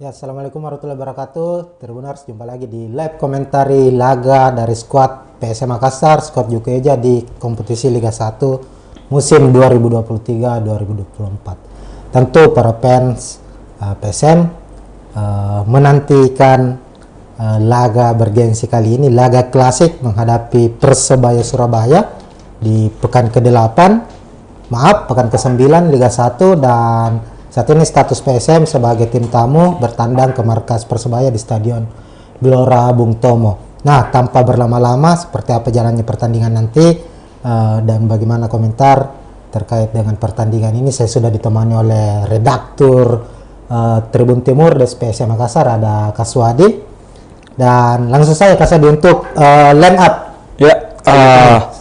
Ya, assalamualaikum warahmatullahi wabarakatuh. Tribuners, jumpa lagi di live komentari laga dari skuad PSM Makassar, skuad Jukeja di kompetisi Liga 1 musim 2023-2024. Tentu para fans PSM menantikan laga bergensi kali ini, laga klasik menghadapi Persebaya Surabaya di pekan ke-8, pekan ke-9 Liga 1, dan saat ini status PSM sebagai tim tamu bertandang ke markas Persebaya di Stadion Gelora Bung Tomo. Nah, tanpa berlama-lama, seperti apa jalannya pertandingan nanti dan bagaimana komentar terkait dengan pertandingan ini, saya sudah ditemani oleh redaktur Tribun Timur dari PSM Makassar, ada Kaswadi. Dan langsung saja Kaswadi untuk line up. Ya,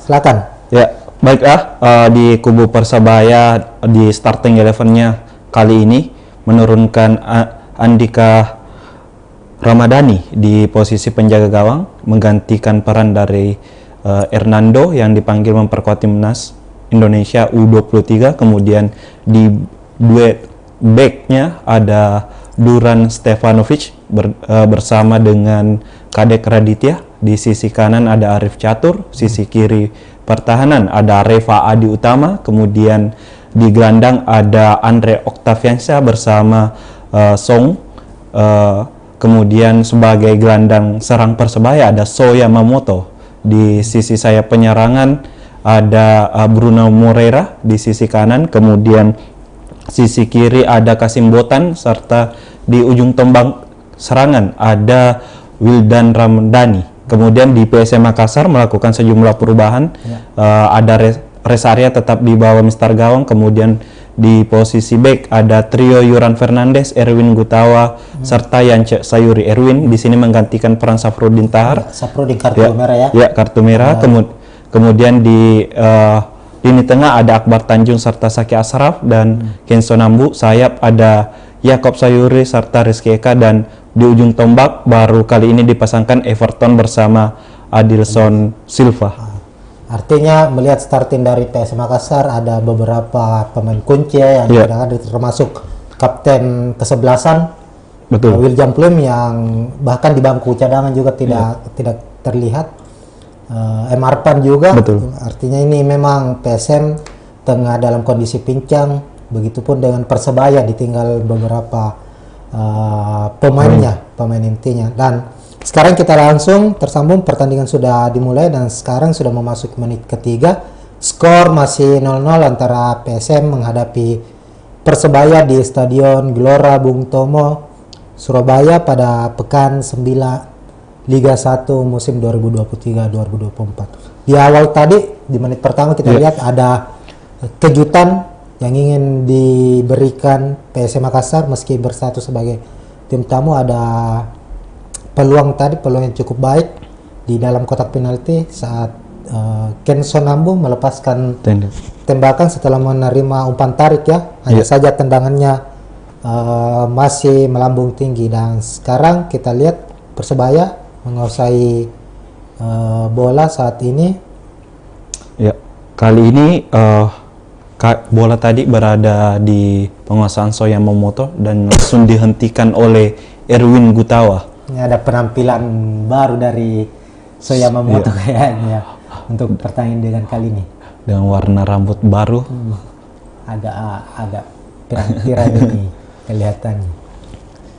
silakan. Ya, baiklah, di kubu Persebaya di starting 11-nya kali ini menurunkan Andika Ramadhani di posisi penjaga gawang, menggantikan peran dari Hernando yang dipanggil memperkuat timnas Indonesia U23. Kemudian di duet backnya ada Duran Stefanovic bersama dengan Kadek Raditya. Di sisi kanan ada Arif Catur, sisi kiri pertahanan ada Reva Adi Utama, kemudian di gelandang ada Andre Octaviansyah bersama Song. Kemudian sebagai gelandang serang Persebaya ada Soya Mamoto. Di sisi sayap penyerangan ada Bruno Moreira di sisi kanan. Kemudian sisi kiri ada Kasim Botan, serta di ujung tombak serangan ada Wildan Ramdhani. Kemudian di PSM Makassar melakukan sejumlah perubahan. Ada Resaria tetap di bawah Mister Gawang, kemudian di posisi back ada trio Yuran Fernandes, Erwin Gutawa, serta Yance Sayuri. Erwin di sini menggantikan peran Safrudin Tahar. Safrudin kartu merah ya. Ya, kartu merah. Kemudian di lini tengah ada Akbar Tanjung serta Saki Asraf dan Kenso Nambu. Sayap ada Yakob Sayuri serta Rizky Eka, dan di ujung tombak baru kali ini dipasangkan Everton bersama Adilson Silva. Artinya melihat starting dari PSM Makassar ada beberapa pemain kunci yang termasuk kapten kesebelasan William Plum yang bahkan di bangku cadangan juga tidak terlihat. Marpan juga. Betul. Artinya ini memang PSM tengah dalam kondisi pincang. Begitupun dengan Persebaya, ditinggal beberapa pemain intinya. Dan sekarang kita langsung tersambung, pertandingan sudah dimulai dan sekarang sudah memasuki menit ketiga. Skor masih 0-0 antara PSM menghadapi Persebaya di Stadion Gelora Bung Tomo, Surabaya pada pekan 9 Liga 1 musim 2023-2024. Di awal tadi, di menit pertama kita lihat ada kejutan yang ingin diberikan PSM Makassar meski bersatu sebagai tim tamu. Ada peluang yang cukup baik di dalam kotak penalti saat Kenso Nambu melepaskan tembakan setelah menerima umpan tarik ya. Hanya saja tendangannya masih melambung tinggi, dan sekarang kita lihat Persebaya menguasai bola saat ini. Ya, kali ini bola tadi berada di penguasaan Soya Mamoto dan langsung dihentikan oleh Erwin Gutawa. Ini ada penampilan baru dari Soya Mamoto kayaknya untuk pertandingan kali ini. Dengan warna rambut baru. Agak pirang-pirang ini kelihatannya.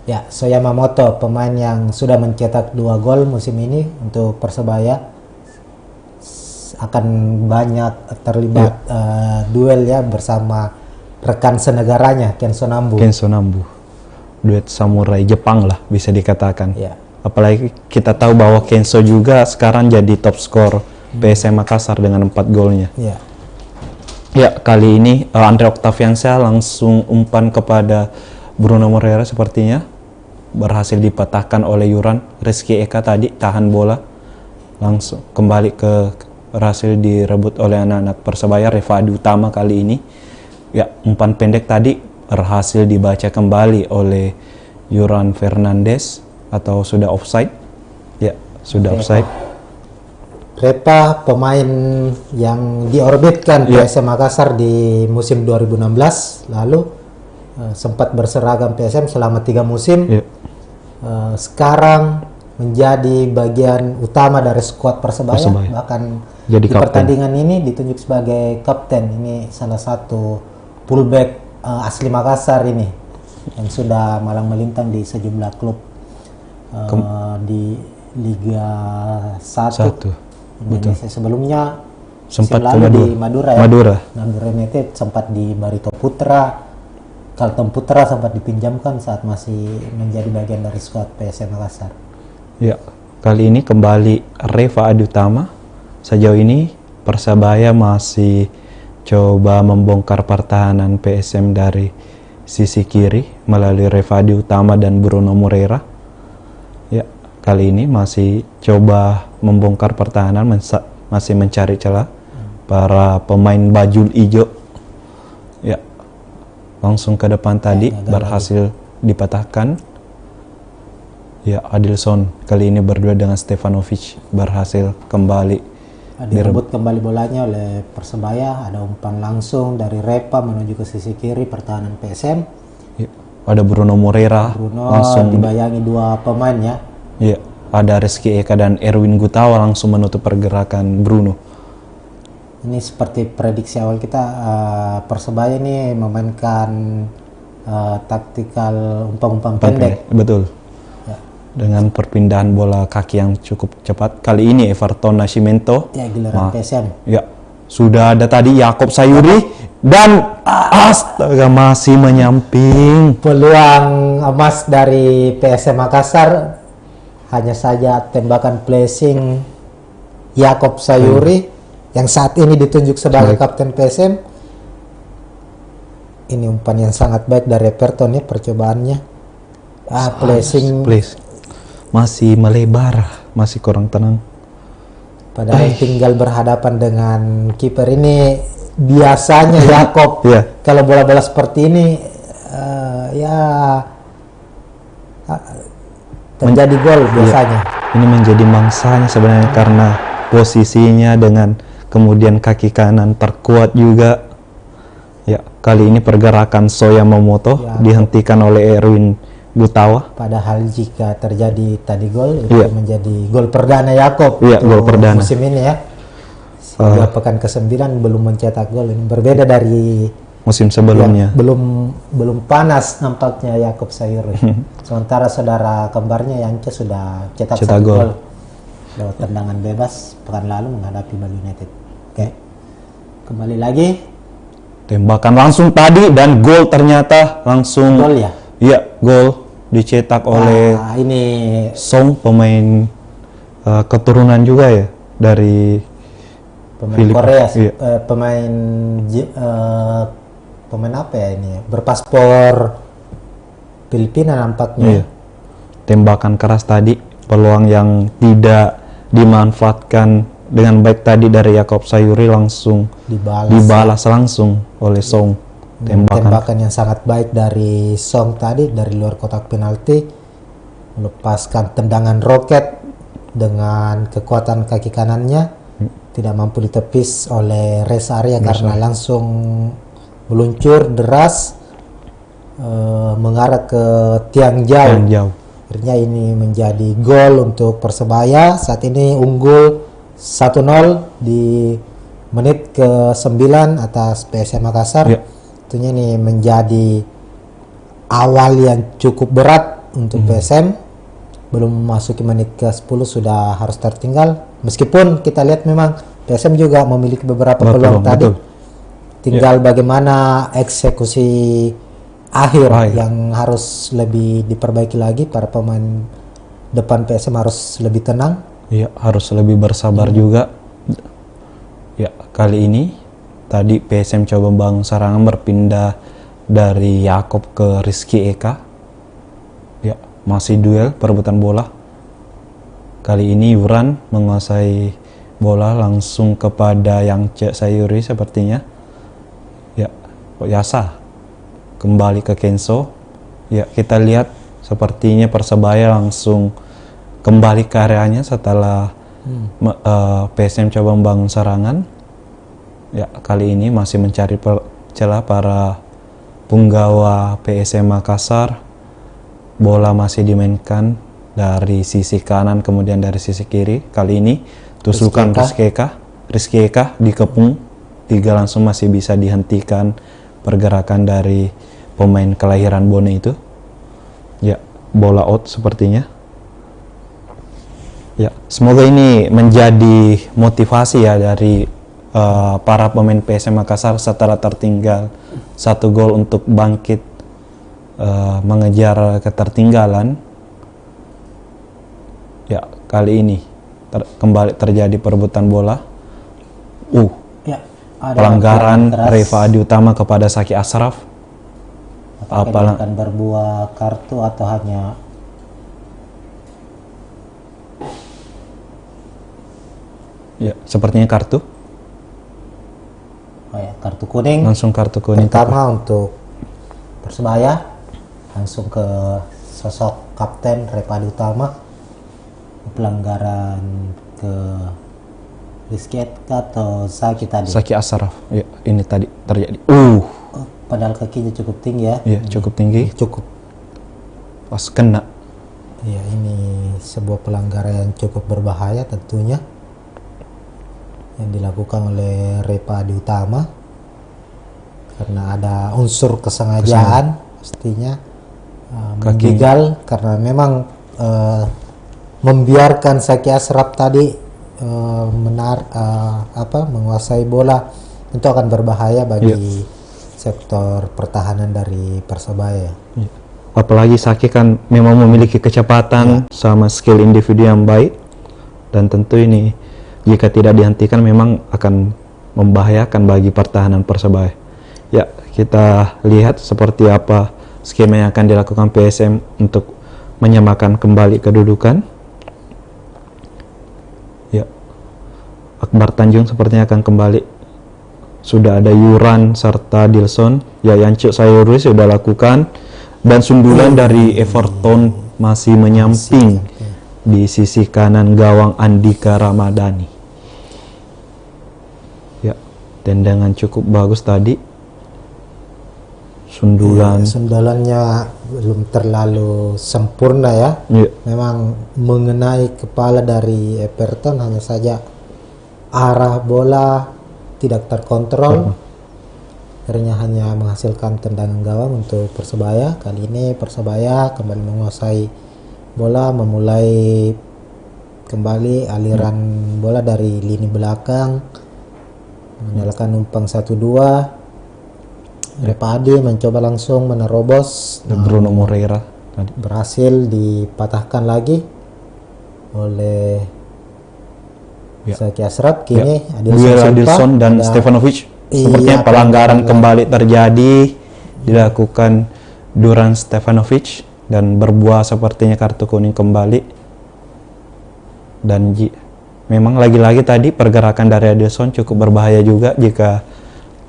Ya, Soya Mamoto, pemain yang sudah mencetak 2 gol musim ini untuk Persebaya, akan banyak terlibat duel ya bersama rekan senegaranya Kenso Nambu. Duet samurai Jepang lah bisa dikatakan. Apalagi kita tahu bahwa Kenso juga sekarang jadi top skor PSM Makassar dengan 4 golnya. Ya, kali ini Andre Octaviansyah langsung umpan kepada Bruno Moreira, sepertinya berhasil dipatahkan oleh Yuran. Rizky Eka tadi tahan bola, langsung kembali berhasil direbut oleh anak-anak Persebaya. Reva Adi Utama kali ini. Ya, umpan pendek tadi berhasil dibaca kembali oleh Yuran Fernandes, atau sudah offside? Ya, sudah offside. Reva, pemain yang diorbitkan PSM Makassar di musim 2016 lalu, sempat berseragam PSM selama 3 musim. Sekarang menjadi bagian utama dari skuad Persebaya. Bahkan jadi di pertandingan ini ditunjuk sebagai kapten. Ini salah satu fullback asli Makassar ini yang sudah malang melintang di sejumlah klub di Liga 1 Indonesia. Sebelumnya sempat di Madura ya. Madura United, sempat di Barito Putra, Kalteng Putra sempat dipinjamkan saat masih menjadi bagian dari skuad PSM Makassar. Ya, kali ini kembali Reva Adi Utama. Sejauh ini Persebaya masih coba membongkar pertahanan PSM dari sisi kiri melalui Reva Adi Utama dan Bruno Moreira. Ya, kali ini masih coba membongkar pertahanan, masih mencari celah para pemain baju hijau. Ya, langsung ke depan tadi berhasil dipatahkan. Ya, Adilson kali ini berdua dengan Stefanovic berhasil kembali direbut kembali bolanya oleh Persebaya. Ada umpan langsung dari Repa menuju ke sisi kiri pertahanan PSM. Ya, ada Bruno Moreira langsung dibayangi 2 pemain ya. Ya, ada Rizky Eka dan Erwin Gutawa langsung menutup pergerakan Bruno. Ini seperti prediksi awal kita, Persebaya ini memainkan taktikal umpan-umpan pendek. Betul. Ya. Dengan perpindahan bola kaki yang cukup cepat. Kali ini Everton Nascimento. Ya, giliran PSM. Ya, sudah ada tadi Yakob Sayuri dan astaga masih menyamping. Peluang emas dari PSM Makassar, hanya saja tembakan placing Yakob Sayuri yang saat ini ditunjuk sebagai kapten PSM. Ini umpan yang sangat baik dari Everton ya, percobaannya. Placing masih melebar, masih kurang tenang. Padahal tinggal berhadapan dengan kiper ini. Biasanya Yakob kalau bola-bola seperti ini terjadi gol biasanya. Ini menjadi mangsanya sebenarnya karena posisinya dengan kemudian kaki kanan terkuat juga. Ya, kali ini pergerakan Soya Momoto dihentikan oleh Erwin Gutawa. Padahal jika terjadi tadi gol itu menjadi gol perdana Yakob gol perdana musim ini ya. Sehingga pekan ke-9 belum mencetak gol. Ini berbeda dari musim sebelumnya. Belum panas nampaknya Yakob Sayuri. Sementara saudara kembarnya Yance sudah cetak gol lewat tendangan bebas pekan lalu menghadapi Bali United. Oke. Kembali lagi. Tembakan langsung tadi dan gol ternyata langsung. Gol ya? Iya, gol dicetak oleh ini Song, pemain keturunan juga ya dari pemain Korea. Pemain apa ya ini? Berpaspor Filipina nampaknya. Iya. Tembakan keras tadi, peluang yang tidak dimanfaatkan dengan baik tadi dari Yakob Sayuri langsung dibalas langsung oleh Song. Tembakan yang sangat baik dari Song tadi dari luar kotak penalti, melepaskan tendangan roket dengan kekuatan kaki kanannya, tidak mampu ditepis oleh Reza Arya karena langsung meluncur deras mengarah ke tiang jauh. Akhirnya ini menjadi gol untuk Persebaya. Saat ini unggul 1-0 di menit ke-9 atas PSM Makassar. Tentunya ini menjadi awal yang cukup berat untuk PSM. Belum memasuki menit ke-10 sudah harus tertinggal. Meskipun kita lihat memang PSM juga memiliki beberapa peluang tadi. Tinggal bagaimana eksekusi akhir yang harus lebih diperbaiki lagi. Para pemain depan PSM harus lebih tenang. Iya, harus lebih bersabar juga. Ya, kali ini tadi PSM coba membangun serangan berpindah dari Yakob ke Rizky Eka. Ya, masih duel perebutan bola. Kali ini Yuran menguasai bola langsung kepada Yance Sayuri sepertinya. Ya, Yasa kembali ke Kenzo. Ya, kita lihat sepertinya Persebaya langsung kembali ke areanya setelah PSM coba membangun serangan. Ya, kali ini masih mencari celah para punggawa PSM Makassar. Bola masih dimainkan dari sisi kanan kemudian dari sisi kiri. Kali ini tusukan Rizky Eka dikepung 3 langsung masih bisa dihentikan pergerakan dari pemain kelahiran Bone itu. Ya, bola out sepertinya. Ya, semoga ini menjadi motivasi ya dari para pemain PSM Makassar setelah tertinggal 1 gol untuk bangkit mengejar ketertinggalan. Ya, kali ini kembali terjadi perebutan bola. Ya, ada pelanggaran Reva Adi Utama kepada Saki Ashraf. Apakah akan berbuah kartu atau hanya ya, sepertinya kartu. Oh ya, kartu kuning. Langsung kartu kuning pertama untuk Persebaya, langsung ke sosok kapten Reva Adi Utama. Pelanggaran ke Rizky Eka atau Saki tadi? Saki Ashraf. Ya, ini tadi terjadi. Padahal kakinya cukup tinggi ya. Iya, cukup tinggi. Cukup. Pas kena. Iya, ini sebuah pelanggaran yang cukup berbahaya tentunya yang dilakukan oleh Reva Adi Utama karena ada unsur kesengajaan pastinya menjegal karena memang membiarkan Saki Ashraf tadi menguasai bola itu akan berbahaya bagi sektor pertahanan dari Persebaya. Apalagi Saki kan memang memiliki kecepatan sama skill individu yang baik, dan tentu ini jika tidak dihentikan memang akan membahayakan bagi pertahanan Persebaya. Ya, kita lihat seperti apa skema yang akan dilakukan PSM untuk menyamakan kembali kedudukan. Ya, Akbar Tanjung sepertinya akan kembali. Sudah ada Yuran serta Dilson. Ya, Yancuk Sayuri sudah lakukan, dan sundulan dari Everton masih menyamping di sisi kanan gawang Andika Ramadhani. Ya, tendangan cukup bagus tadi. Sundulannya belum terlalu sempurna ya. Memang mengenai kepala dari Everton, hanya saja arah bola tidak terkontrol. Akhirnya hanya menghasilkan tendangan gawang untuk Persebaya. Kali ini Persebaya kembali menguasai bola, memulai kembali aliran bola dari lini belakang, mengandalkan umpan 1-2. Reva Adi mencoba langsung menerobos. Bruno Moreira tadi berhasil dipatahkan lagi oleh Saki Ashraf. Kini Adilson dan Stefanovic. Sepertinya pelanggaran kembali terjadi dilakukan Duran Stefanovic dan berbuah sepertinya kartu kuning kembali. Dan memang lagi-lagi tadi pergerakan dari Adilson cukup berbahaya juga jika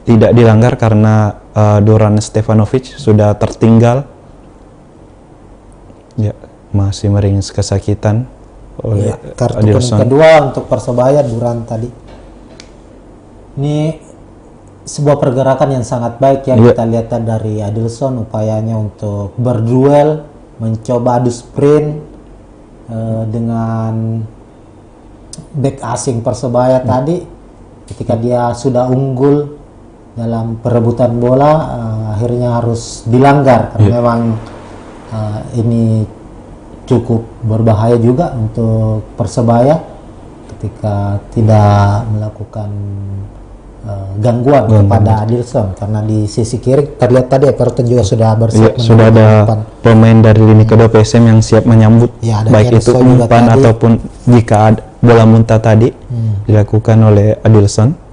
tidak dilanggar karena Duran Stefanovic sudah tertinggal. Ya, masih meringis kesakitan oleh kartu kuning kedua untuk Persebaya. Duran tadi ini sebuah pergerakan yang sangat baik yang kita lihat dari Adilson, upayanya untuk berduel, mencoba adu sprint dengan back asing Persebaya tadi. Ketika dia sudah unggul dalam perebutan bola, akhirnya harus dilanggar karena memang ini cukup berbahaya juga untuk Persebaya ketika tidak melakukan gangguan kepada Adilson, karena di sisi kiri terlihat tadi Everton juga sudah bersiap. Sudah ada pemain dari lini kedua PSM yang siap menyambut, baik itu umpan ataupun jika ada bola muntah tadi dilakukan oleh Adilson.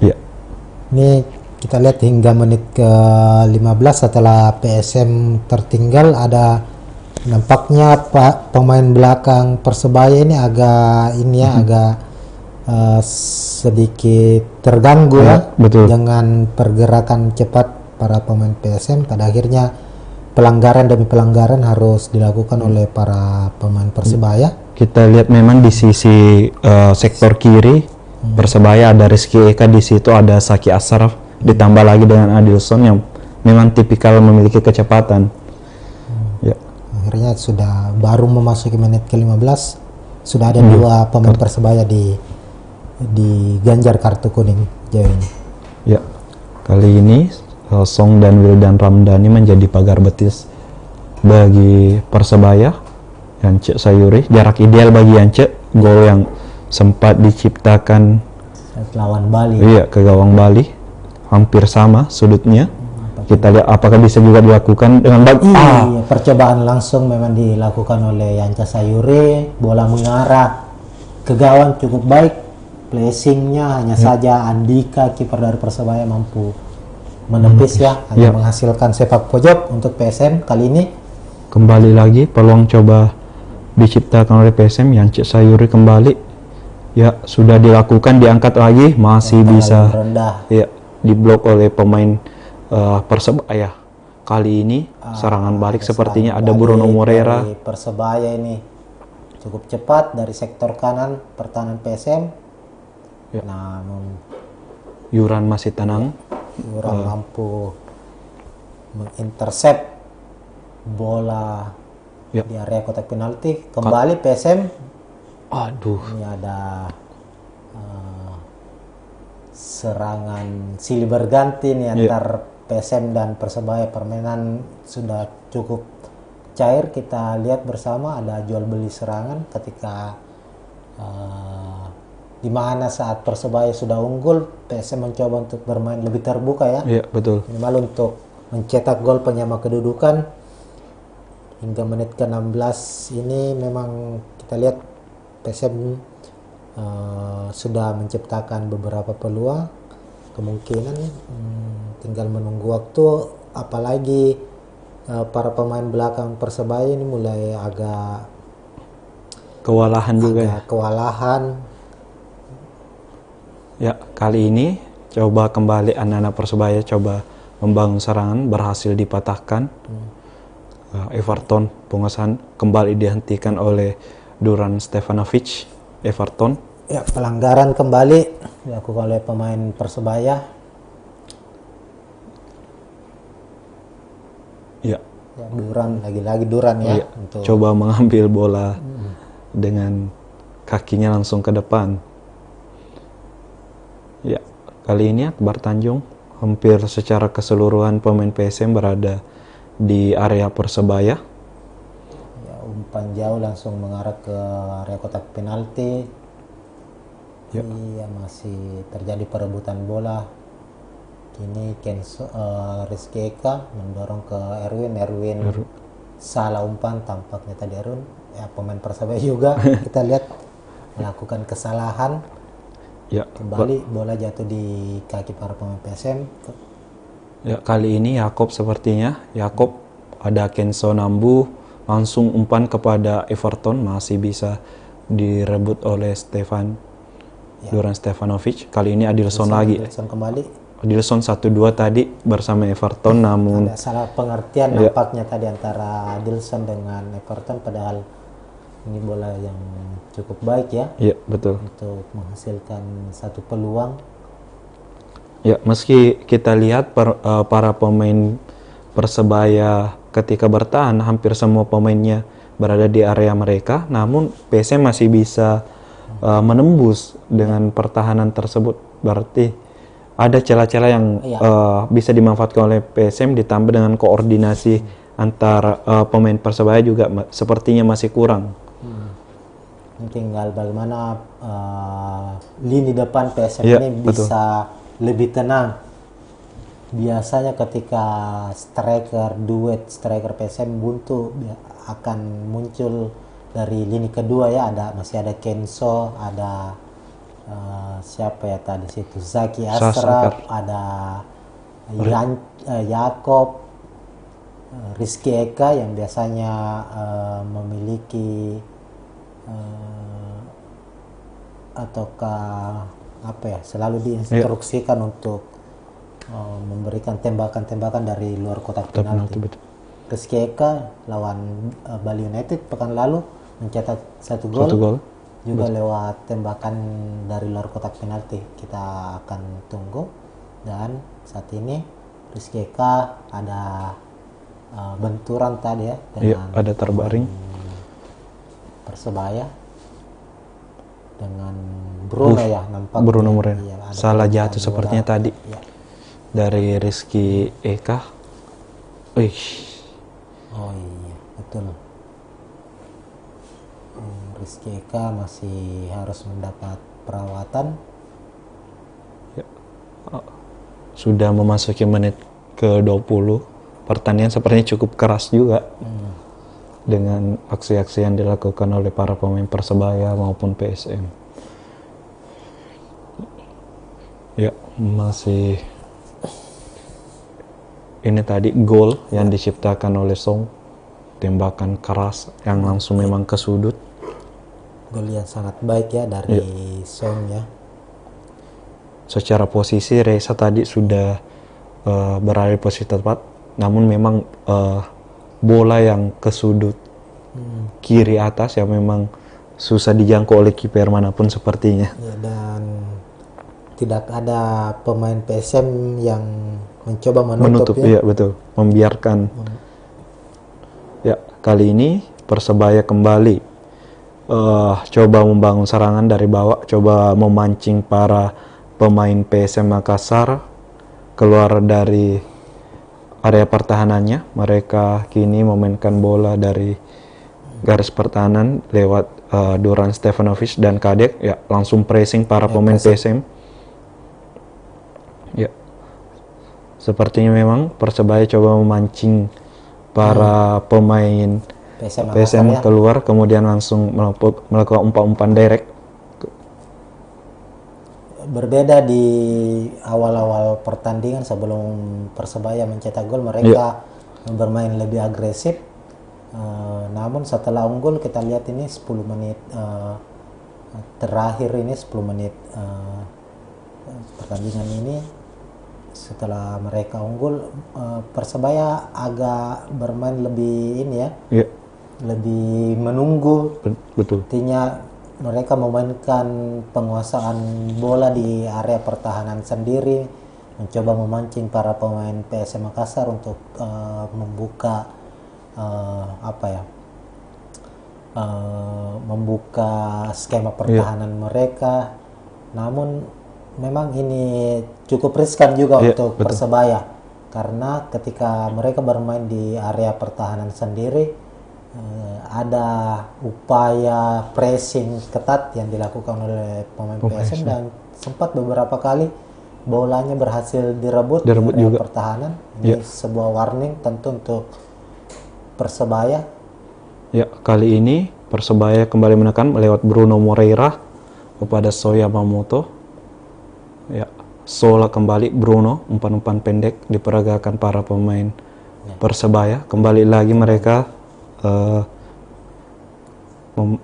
Ya, ini kita lihat hingga menit ke-15 setelah PSM tertinggal, ada nampaknya pemain belakang Persebaya ini agak agak sedikit terganggu dengan pergerakan cepat para pemain PSM. Pada akhirnya pelanggaran demi pelanggaran harus dilakukan oleh para pemain Persebaya. Kita lihat memang di sisi sektor kiri Persebaya ada Rizky Eka, di situ ada Saki Ashraf, ditambah lagi dengan Adilson yang memang tipikal memiliki kecepatan. Ya. Akhirnya sudah baru memasuki menit ke-15 sudah ada dua pemain Persebaya di ganjar kartu kuning jauh ini. Ya, kali ini Song dan Wildan Ramdhani menjadi pagar betis bagi Persebaya. Yance Sayuri jarak ideal bagi Yance, gol yang sempat diciptakan lawan Bali. Iya, ke gawang Bali hampir sama sudutnya. Kita lihat apakah bisa juga dilakukan dengan baik. Iya, percobaan langsung memang dilakukan oleh Yance Sayuri, bola mengarah ke gawang cukup baik, placingnya hanya saja Andika kiper dari Persebaya mampu menepis hanya menghasilkan sepak pojok untuk PSM kali ini. Kembali lagi peluang coba diciptakan oleh PSM, Yance Sayuri kembali. Ya, sudah dilakukan, diangkat lagi, masih bisa rendah. Ya, diblok oleh pemain Persebaya. Kali ini serangan balik sepertinya ada Bruno Moreira. Persebaya ini cukup cepat dari sektor kanan pertahanan PSM. Ya. Namun Yuran masih tenang. Yuran mampu mengintercept bola di area kotak penalti. Kembali PSM. Aduh. Ini ada serangan silih berganti nih antar PSM dan Persebaya. Permainan sudah cukup cair. Kita lihat bersama ada jual beli serangan ketika di mana saat Persebaya sudah unggul, PSM mencoba untuk bermain lebih terbuka ya. Iya, betul. Minimal untuk mencetak gol penyama kedudukan. Hingga menit ke-16 ini memang kita lihat PSM sudah menciptakan beberapa peluang. Kemungkinan tinggal menunggu waktu, apalagi para pemain belakang Persebaya ini mulai agak kewalahan juga. Kewalahan. Ya, kali ini coba kembali anak-anak Persebaya coba membangun serangan, berhasil dipatahkan. Everton penguasaan kembali dihentikan oleh Duran Stefanovic. Everton. Ya, pelanggaran kembali dilakukan oleh pemain Persebaya. Ya. Duran, lagi-lagi Duran ya. Untuk coba mengambil bola dengan kakinya langsung ke depan. Ya, kali ini Akbar Tanjung hampir secara keseluruhan pemain PSM berada di area Persebaya. Ya, umpan jauh langsung mengarah ke area kotak penalti. Ya. Iya, masih terjadi perebutan bola. Kini Rizky Eka mendorong ke Erwin. Salah umpan tampaknya tadi Erwin. Ya, pemain Persebaya juga kita lihat melakukan kesalahan. Ya, kembali bola jatuh di kaki para pemain PSM. Ya, kali ini Yakob sepertinya. Yakob ada Kenzo Nambu langsung umpan kepada Everton, masih bisa direbut oleh Duran Stefanovic. Kali ini Adilson lagi. Adilson kembali. Adilson 1-2 tadi bersama Everton, namun ada salah pengertian nampaknya tadi antara Adilson dengan Everton, padahal ini bola yang cukup baik ya. Iya, betul. Untuk menghasilkan satu peluang. Ya, meski kita lihat para pemain Persebaya ketika bertahan hampir semua pemainnya berada di area mereka, namun PSM masih bisa menembus dengan pertahanan tersebut. Berarti ada celah-celah yang bisa dimanfaatkan oleh PSM, ditambah dengan koordinasi antara pemain Persebaya juga sepertinya masih kurang. Tinggal bagaimana lini depan PSM ini bisa lebih tenang. Biasanya ketika duet striker PSM buntu akan muncul dari lini kedua ya, masih ada Kenzo, ada siapa ya tadi situ, Zaki Ashraf, ada Yakob, Rizky Eka yang biasanya memiliki ataukah selalu diinstruksikan untuk memberikan tembakan-tembakan dari luar kotak penalti. Rizky Eka lawan Bali United pekan lalu mencetak satu gol juga lewat tembakan dari luar kotak penalti. Kita akan tunggu, dan saat ini. Rizky Eka ada benturan tadi ya dengan ada terbaring Persebaya dengan Bruno ya, nampak Bruno Moreno salah jatuh sepertinya tadi ya. Dari Rizky Eka. Oh iya betul. Rizky Eka masih harus mendapat perawatan ya. Sudah memasuki menit ke-20. Pertandingan sepertinya cukup keras juga dengan aksi-aksi yang dilakukan oleh para pemain Persebaya maupun PSM. Ya, masih ini tadi gol yang diciptakan oleh Song, tembakan keras yang langsung memang ke sudut. Gol yang sangat baik ya dari Song ya. Secara posisi Reza tadi sudah berada di posisi tepat, namun memang bola yang ke sudut kiri atas yang memang susah dijangkau oleh kiper manapun sepertinya. Ya, dan tidak ada pemain PSM yang mencoba menutup ya. Iya betul, membiarkan. Ya, kali ini Persebaya kembali coba membangun serangan dari bawah, coba memancing para pemain PSM Makassar keluar dari area pertahanannya. Mereka kini memainkan bola dari garis pertahanan lewat Duran Stefanovic dan Kadek. Ya, langsung pressing para pemain PSM. Ya, sepertinya memang Persebaya coba memancing para pemain PSM keluar, kemudian langsung melakukan umpan-umpan direct. Berbeda di awal-awal pertandingan sebelum Persebaya mencetak gol, mereka bermain lebih agresif. Namun setelah unggul kita lihat ini 10 menit terakhir ini 10 menit pertandingan ini setelah mereka unggul, Persebaya agak bermain lebih ini ya, lebih menunggu. Betul. Artinya mereka memainkan penguasaan bola di area pertahanan sendiri, mencoba memancing para pemain PSM Makassar untuk membuka membuka skema pertahanan mereka. Namun memang ini cukup riskan juga untuk Persebaya, karena ketika mereka bermain di area pertahanan sendiri ada upaya pressing ketat yang dilakukan oleh pemain PSM dan sempat beberapa kali bolanya berhasil direbut di area pertahanan. Ini sebuah warning tentu untuk Persebaya. Ya, kali ini Persebaya kembali menekan lewat Bruno Moreira kepada Soya Mamoto. Ya, Sola kembali Bruno, umpan-umpan pendek diperagakan para pemain Persebaya. Kembali lagi mereka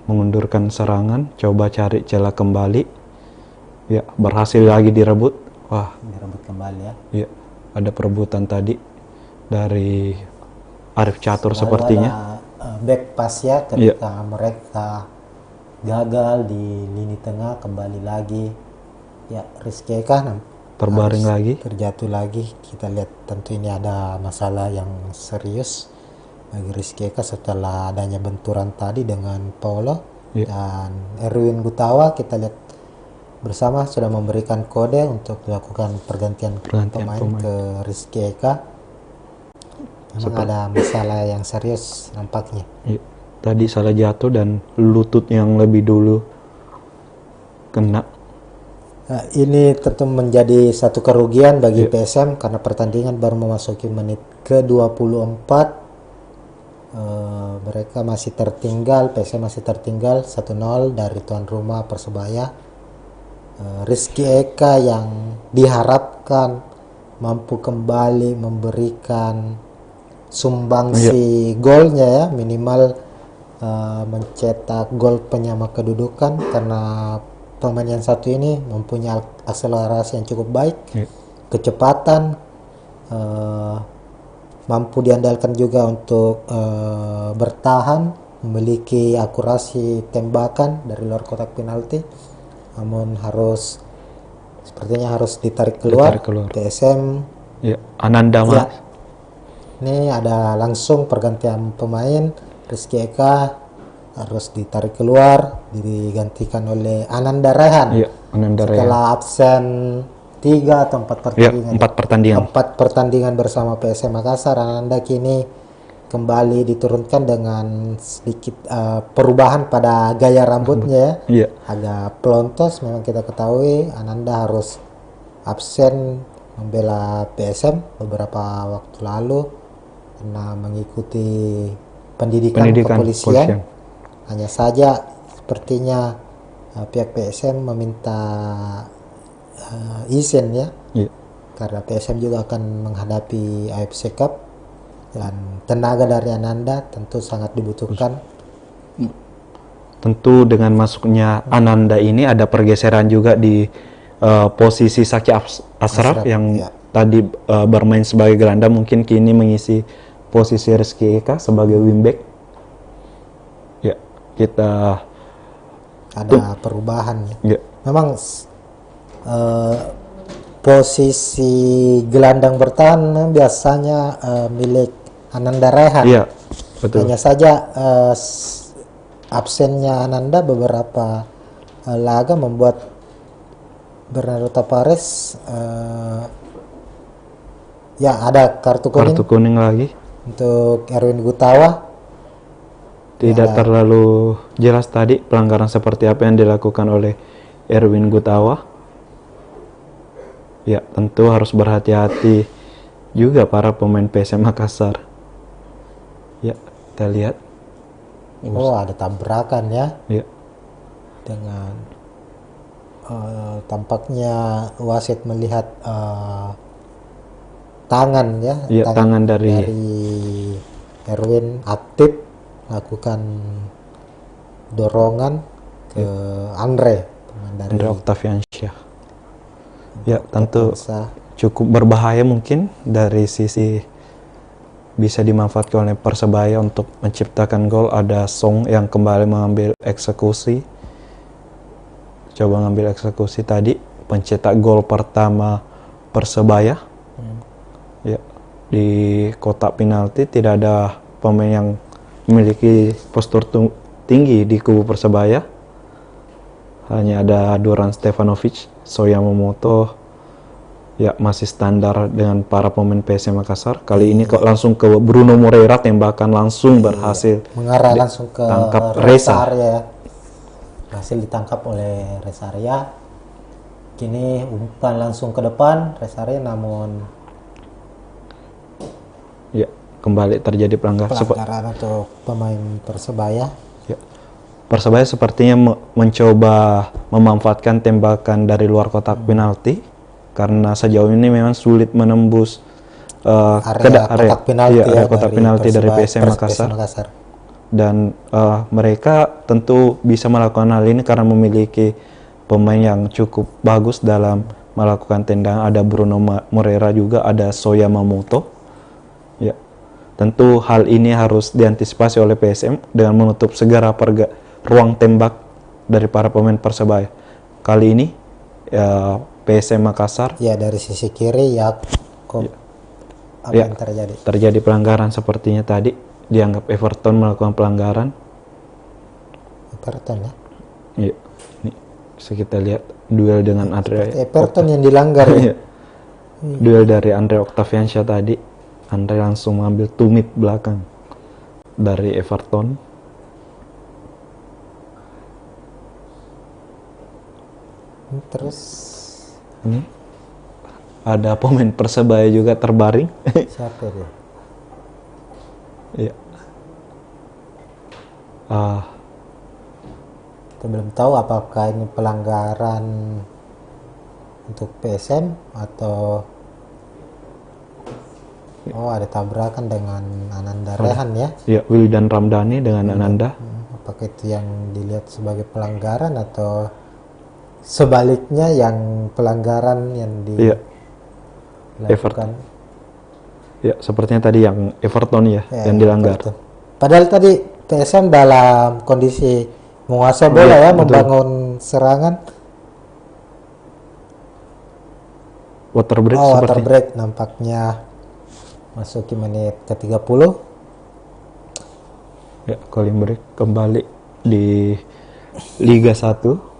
mengundurkan serangan, coba cari celah kembali. Ya, berhasil lagi direbut. Wah, direbut kembali ya. Ya, ada perebutan tadi dari Arif Catur sepertinya. Back pass ya, ketika mereka gagal di lini tengah, kembali lagi. Ya, Rizky Eka terbaring lagi, terjatuh lagi. Kita lihat tentu ini ada masalah yang serius bagi Rizky Eka setelah adanya benturan tadi dengan Paulo dan Erwin Gutawa. Kita lihat bersama sudah memberikan kode untuk dilakukan pergantian pemain ke Rizky Eka. Memang ada masalah yang serius nampaknya. Tadi salah jatuh dan lutut yang lebih dulu kena. Nah, ini tentu menjadi satu kerugian bagi PSM karena pertandingan baru memasuki menit ke-24. Mereka masih tertinggal, PSM masih tertinggal 1-0 dari tuan rumah Persebaya. Rizky Eka yang diharapkan mampu kembali memberikan sumbangsi golnya ya, minimal mencetak gol penyama kedudukan, karena pemain yang satu ini mempunyai akselerasi yang cukup baik, kecepatan, mampu diandalkan juga untuk bertahan, memiliki akurasi tembakan dari luar kotak penalti. Namun sepertinya harus ditarik keluar. PSM Ya, Ananda Mas. Ya. Ini ada langsung pergantian pemain. Rizky Eka harus ditarik keluar, digantikan oleh Ananda Rehan. Iya, Ananda Rehan. Setelah absen 3 atau 4 pertandingan. Ya, 4 pertandingan. 4 pertandingan bersama PSM Makassar. Ananda kini kembali diturunkan dengan sedikit perubahan pada gaya rambutnya ya. Iya. Agak pelontos. Memang kita ketahui Ananda harus absen membela PSM beberapa waktu lalu karena mengikuti pendidikan kepolisian. Hanya saja sepertinya pihak PSM meminta izin ya. Iya. Karena PSM juga akan menghadapi AFC Cup dan tenaga dari Ananda tentu sangat dibutuhkan. Tentu dengan masuknya Ananda ini ada pergeseran juga di posisi Saki Ashraf yang tadi bermain sebagai gelandang, mungkin kini mengisi posisi Rizky Eka sebagai wingback. Ya, kita ada perubahan ya. Ya. Memang posisi gelandang bertahan biasanya milik Ananda Rehan. Iya, betul. Hanya saja absennya Ananda beberapa laga membuat Bernardo Tavares ya ada kartu kuning lagi untuk Erwin Gutawa. Tidak terlalu jelas tadi pelanggaran seperti apa yang dilakukan oleh Erwin Gutawa. Ya, tentu harus berhati-hati juga para pemain PSM Makassar. Ya, kita lihat. Oh, ada tabrakan ya. Ya. Dengan tampaknya wasit melihat tangan ya. Ya, tangan dari Erwin aktif lakukan dorongan ke Andre Octaviansyah. Ya, tentu cukup berbahaya mungkin dari sisi bisa dimanfaatkan oleh Persebaya untuk menciptakan gol. Ada Song yang kembali mengambil eksekusi. Coba ngambil eksekusi tadi, pencetak gol pertama Persebaya. Ya, di kotak penalti tidak ada pemain yang memiliki postur tinggi di kubu Persebaya. Hanya ada Duran Stefanovic, Soya Momoto, ya masih standar dengan para pemain PSM Makassar. Kali ini kok langsung ke Bruno Moreira, tembakan langsung berhasil mengarah langsung ke tangkap Reza Arya. Berhasil ditangkap oleh Reza Arya. Kini umpan langsung ke depan Reza Arya, namun ya kembali terjadi pelanggaran untuk pemain Persebaya. Ya. Persebaya sepertinya mencoba memanfaatkan tembakan dari luar kotak penalti karena sejauh ini memang sulit menembus area kotak penalti dari PSM Makassar. Dan mereka tentu bisa melakukan hal ini karena memiliki pemain yang cukup bagus dalam melakukan tendangan. Ada Bruno Moreira juga, ada Soya Mamoto. Ya, tentu hal ini harus diantisipasi oleh PSM dengan menutup segera ruang tembak dari para pemain Persebaya. Kali ini PSM Makassar. Ya, dari sisi kiri Yakob. Apa yang terjadi? Terjadi pelanggaran sepertinya tadi. Dianggap Everton melakukan pelanggaran. Everton ya? Iya. Ini bisa kita lihat duel dengan Andre. Everton yang dilanggar ya? Duel dari Andre Octaviansyah tadi. Andre langsung mengambil tumit belakang dari Everton. Terus ini ada pemain Persebaya juga terbaring. Siapa dia? Iya. Kita belum tahu apakah ini pelanggaran untuk PSM atau ada tabrakan dengan Ananda Rehan ya? Iya, Wildan Ramdhani dengan Ananda. Apakah itu yang dilihat sebagai pelanggaran atau sebaliknya yang pelanggaran yang dilakukan? Ya, sepertinya tadi yang Everton yang dilanggar. Everton. Padahal tadi PSM dalam kondisi menguasai bola membangun serangan. water break water seperti. break nampaknya masuki menit ke-30. Ya, cooling break kembali di Liga 1.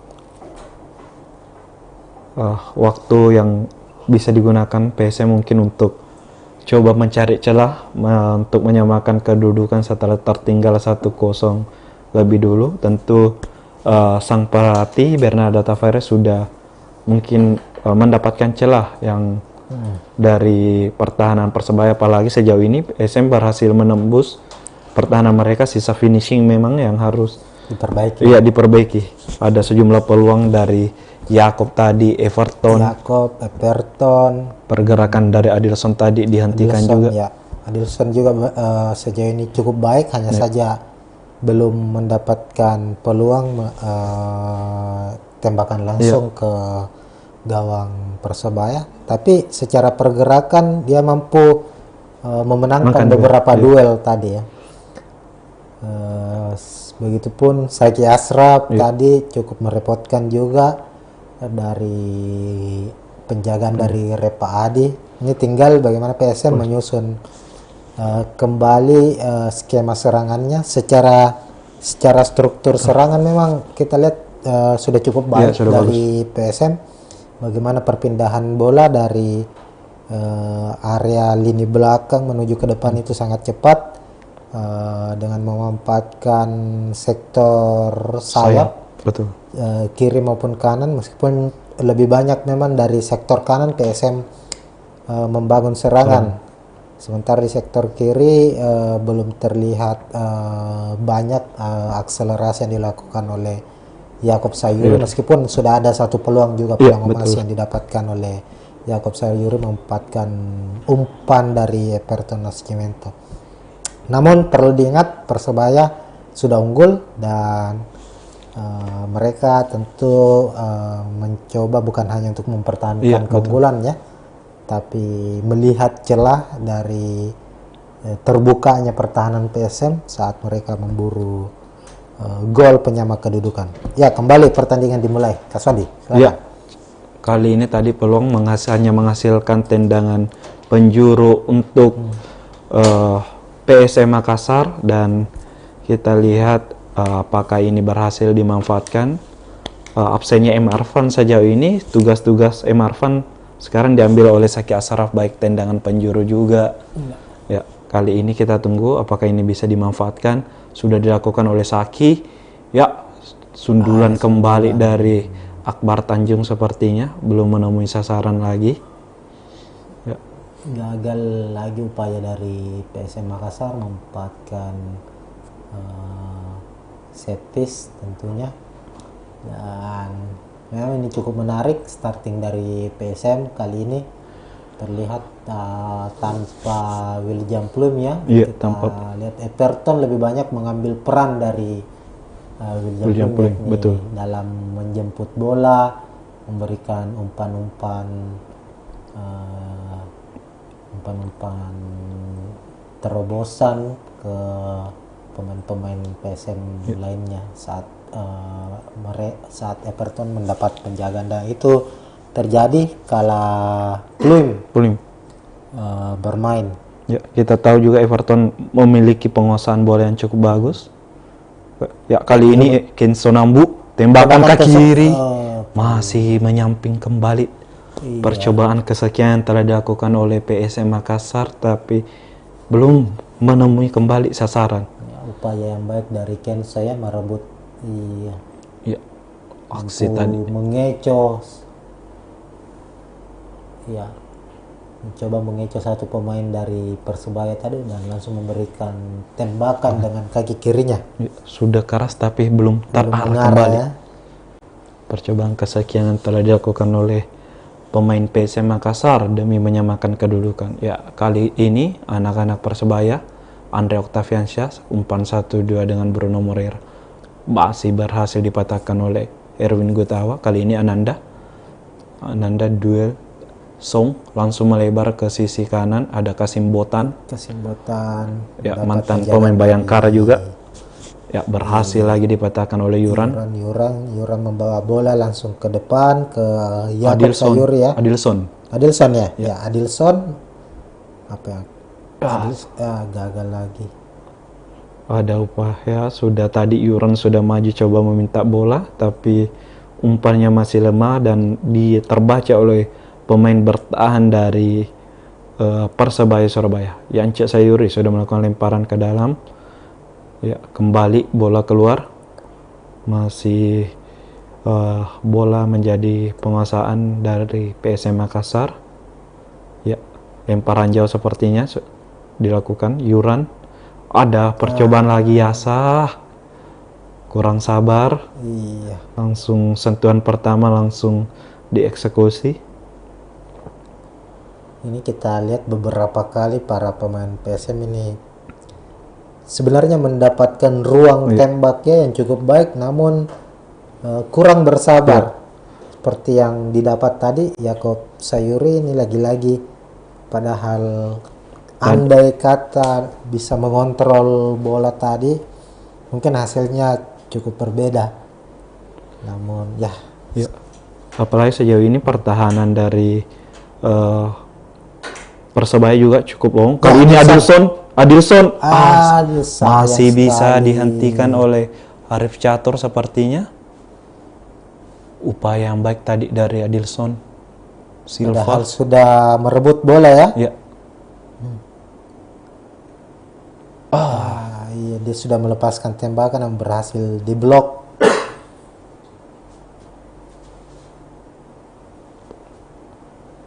Waktu yang bisa digunakan PSM mungkin untuk coba mencari celah untuk menyamakan kedudukan setelah tertinggal 1-0 lebih dulu. Tentu sang pelatih Bernardo Tavares sudah mungkin mendapatkan celah yang dari pertahanan Persebaya, apalagi sejauh ini PSM berhasil menembus pertahanan mereka. Sisa finishing memang yang harus diperbaiki. Iya, diperbaiki. Ada sejumlah peluang dari Yakob tadi, Everton, pergerakan dari Adilson tadi dihentikan juga. Ya, Adilson juga sejauh ini cukup baik, hanya saja belum mendapatkan peluang tembakan langsung ke gawang Persebaya. Tapi secara pergerakan dia mampu memenangkan beberapa duel tadi ya. Begitupun Saiki Ashraf tadi cukup merepotkan juga dari penjagaan dari Repa Adi. Ini tinggal bagaimana PSM menyusun kembali skema serangannya. Secara struktur serangan memang kita lihat sudah cukup baik dari PSM. Bagaimana perpindahan bola dari area lini belakang menuju ke depan itu sangat cepat. Dengan memanfaatkan sektor sayap, betul. Kiri maupun kanan, meskipun lebih banyak memang dari sektor kanan PSM membangun serangan, sementara di sektor kiri belum terlihat banyak akselerasi yang dilakukan oleh Yakob Sayuri, meskipun sudah ada satu peluang juga, peluang emas yang didapatkan oleh Yakob Sayuri memanfaatkan umpan dari Everton Nascimento. Namun perlu diingat Persebaya sudah unggul dan mereka tentu mencoba bukan hanya untuk mempertahankan keunggulannya, tapi melihat celah dari terbukanya pertahanan PSM saat mereka memburu gol penyama kedudukan. Ya, kembali pertandingan dimulai. Kaswandi, ya, kali ini tadi peluang hanya menghasilkan tendangan penjuru untuk PSM Makassar, dan kita lihat apakah ini berhasil dimanfaatkan. Absennya M. Arfan sejauh ini, tugas-tugas M. Arfan sekarang diambil oleh Saiki Ashraf, baik tendangan penjuru juga. Ya, kali ini kita tunggu apakah ini bisa dimanfaatkan. Sudah dilakukan oleh Saki. Ya, sundulan kembali dari Akbar Tanjung sepertinya belum menemui sasaran lagi. Gagal lagi upaya dari PSM Makassar memanfaatkan set piece tentunya, dan memang ini cukup menarik starting dari PSM kali ini. Terlihat tanpa William Plum ya. Kita lihat Everton lebih banyak mengambil peran dari William Plum betul dalam menjemput bola, memberikan umpan-umpan terobosan ke pemain-pemain PSM lainnya saat Everton mendapat penjagaan, dan itu terjadi kala Plum bermain. Ya, kita tahu juga Everton memiliki penguasaan bola yang cukup bagus. Ya, kali ini Kenzo Nambu tembakan kaki kiri masih menyamping kembali. Percobaan kesekian telah dilakukan oleh PSM Makassar, tapi belum menemui kembali sasaran. Ya, upaya yang baik dari Kenzo ya, merebut aksi tadi mengecoh, ya, mencoba mengecoh satu pemain dari Persebaya tadi dan langsung memberikan tembakan dengan kaki kirinya. Ya, sudah keras tapi belum terarah kembali. Ya. Percobaan kesekian yang telah dilakukan oleh pemain PSM Makassar demi menyamakan kedudukan. Ya, kali ini anak-anak Persebaya, Andre Octaviansyah, umpan 1-2 dengan Bruno Moreira masih berhasil dipatahkan oleh Erwin Gutawa. Kali ini Ananda duel Song langsung melebar ke sisi kanan, ada Kasim Botan. Ya, mantan pemain Bayangkara juga. Ya, berhasil lagi dipatahkan oleh Yuran membawa bola langsung ke depan ke Yakob Sayuri ya. Adilson ya? Ya, Adilson apa ya? Gagal lagi. Ada upaya, sudah tadi Yuran sudah maju coba meminta bola, tapi umpannya masih lemah dan terbaca oleh pemain bertahan dari Persebaya Surabaya. Yance Sayuri sudah melakukan lemparan ke dalam. Ya, kembali bola keluar. Masih bola menjadi penguasaan dari PSM Makassar. Ya, lemparan jauh sepertinya dilakukan Yuran. Ada percobaan lagi Yasa, kurang sabar. Iya. Langsung sentuhan pertama langsung dieksekusi. Ini kita lihat beberapa kali para pemain PSM ini sebenarnya mendapatkan ruang tembaknya yang cukup baik, namun kurang bersabar. Seperti yang didapat tadi Yakob Sayuri ini lagi-lagi, padahal andai kata bisa mengontrol bola tadi, mungkin hasilnya cukup berbeda. Namun ya. Apalagi sejauh ini pertahanan dari Persebaya juga cukup bohong. Kali ini Adilson masih bisa dihentikan oleh Arif Catur sepertinya. Upaya yang baik tadi dari Adilson Silva. Padahal sudah merebut bola ya. Ya. Iya, dia sudah melepaskan tembakan yang berhasil diblok.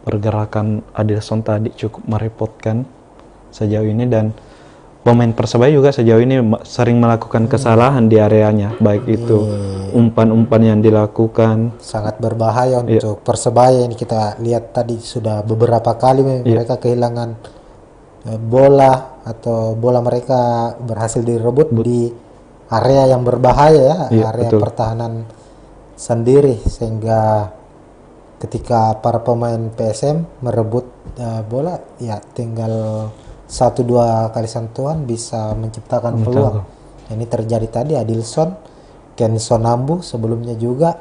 Pergerakan Adilson tadi cukup merepotkan sejauh ini, dan pemain Persebaya juga sejauh ini sering melakukan kesalahan di areanya, baik itu umpan-umpan yang dilakukan. Sangat berbahaya untuk Persebaya. Ini kita lihat tadi sudah beberapa kali mereka kehilangan bola atau bola mereka berhasil direbut di area yang berbahaya ya, area pertahanan sendiri, sehingga ketika para pemain PSM merebut bola ya tinggal 1-2 kali sentuhan bisa menciptakan peluang. Ini terjadi tadi Adilson, Ken Sonambu sebelumnya juga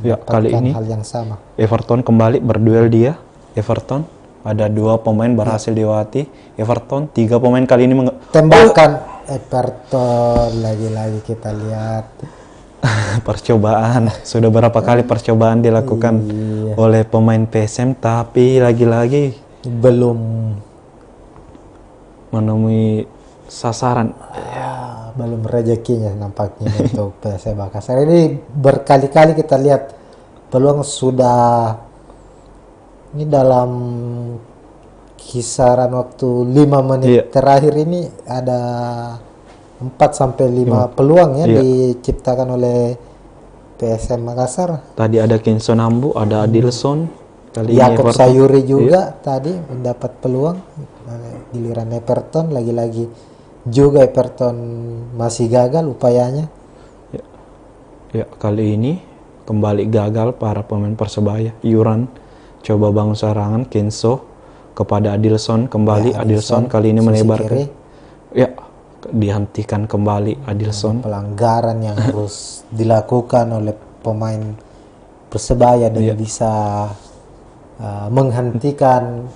kali ini hal yang sama. Everton kembali berduel dia. Everton ada 2 pemain berhasil diwati. Everton 3 pemain kali ini tembakan Everton lagi-lagi kita lihat. Percobaan, sudah berapa kali percobaan dilakukan oleh pemain PSM, tapi lagi-lagi belum menemui sasaran. Belum rezekinya nampaknya untuk PSM Makassar. Ini berkali-kali kita lihat peluang sudah ini dalam kisaran waktu 5 menit terakhir ini ada 4-5 peluang diciptakan oleh PSM Makassar. Tadi ada Ken Sonambu, ada Adilson, kali Yakob Sayuri juga tadi mendapat peluang. Giliran Everton lagi-lagi juga Everton masih gagal upayanya. Kali ini kembali gagal para pemain Persebaya. Yuran coba bangun serangan, Kenso kepada Adilson kembali. Adilson kali ini melebarkan. Dihentikan kembali Adilson. Pelanggaran yang harus dilakukan oleh pemain Persebaya dan bisa menghentikan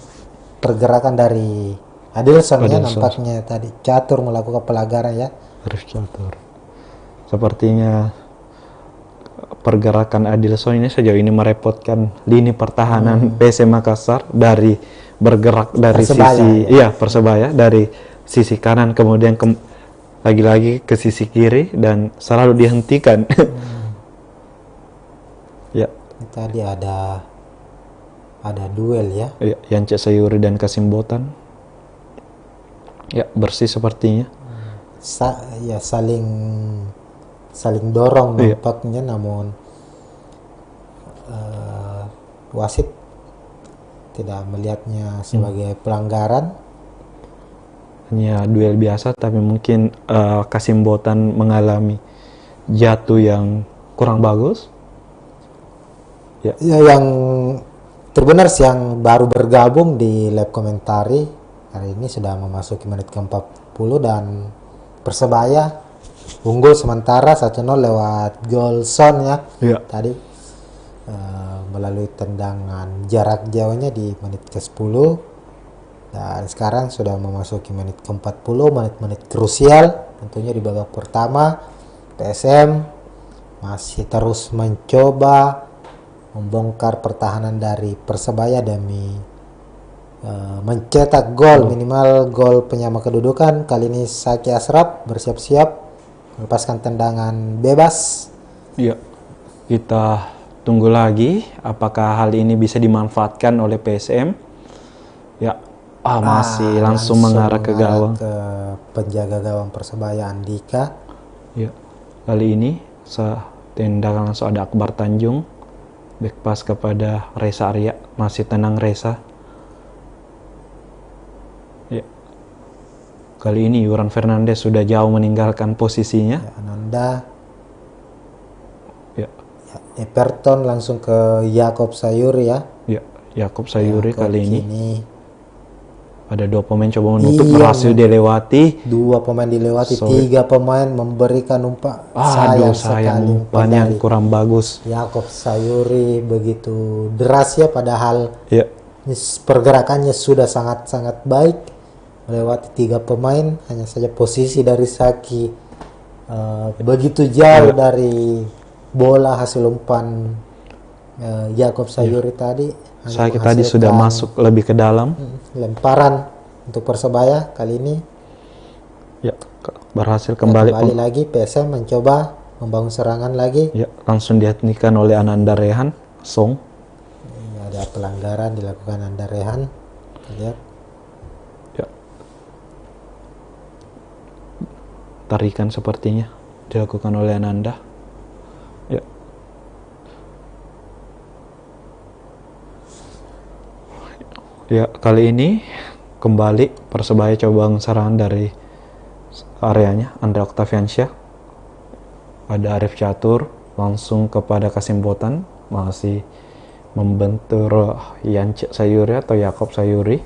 pergerakan dari Adilson ya, nampaknya tadi Catur melakukan pelanggaran ya. Arif Catur. Sepertinya pergerakan Adilson ini sejauh ini merepotkan lini pertahanan PSM Makassar dari bergerak dari Persebaya, Persebaya dari sisi kanan kemudian lagi-lagi ke sisi kiri dan selalu dihentikan. Tadi ada duel ya. Yance Sayuri dan Kasim Botan. Bersih sepertinya. Saling dorong nampaknya, namun wasit tidak melihatnya sebagai pelanggaran. Hanya duel biasa, tapi mungkin Kasim Botan mengalami jatuh yang kurang bagus. Yang terbenar yang baru bergabung di lab komentari hari ini sudah memasuki menit ke-40 dan Persebaya unggul sementara 1-0 lewat gol Son ya. Tadi melalui tendangan jarak jauhnya di menit ke-10, dan sekarang sudah memasuki menit ke-40, menit-menit krusial tentunya di babak pertama. PSM masih terus mencoba membongkar pertahanan dari Persebaya demi mencetak gol, minimal gol penyama kedudukan. Kali ini Zaki Ashraf bersiap-siap melepaskan tendangan bebas. Ya, kita tunggu lagi apakah hal ini bisa dimanfaatkan oleh PSM. Ya, masih langsung mengarah ke gawang, ke penjaga gawang Persebaya Andika. Ya, kali ini tendangan langsung ada Akbar Tanjung, back pass kepada Reza Arya, masih tenang Reza. Ya, kali ini Yuran Fernandes sudah jauh meninggalkan posisinya. Ya, Ananda. Ya, Everton langsung ke Yakob Sayuri ya. Ya, Yakob Sayuri kali ini ada 2 pemain coba menutup, berhasil dilewati. 2 pemain dilewati, 3 pemain memberikan umpan. Sayang umpan yang kurang bagus. Yakob Sayuri begitu deras ya, padahal pergerakannya sudah sangat-sangat baik. Melewati 3 pemain, hanya saja posisi dari Zaki begitu jauh dari bola hasil umpan Yakob Sayuri tadi. Zaki tadi sudah masuk lebih ke dalam. Lemparan untuk Persebaya kali ini. Ya, berhasil kembali lagi. PSM mencoba membangun serangan lagi. Ya, langsung dihentikan oleh Ananda Rehan. Song. Ini ada pelanggaran dilakukan Ananda Rehan. Lihat. Ya. Tarikan sepertinya dilakukan oleh Ananda. Ya. Ya, kali ini kembali Persebaya coba serangan dari areanya Andrea Octaviansyah. Ada Arif Catur langsung kepada Kasim Botan, masih membentur Yance Sayuri atau Yakob Sayuri.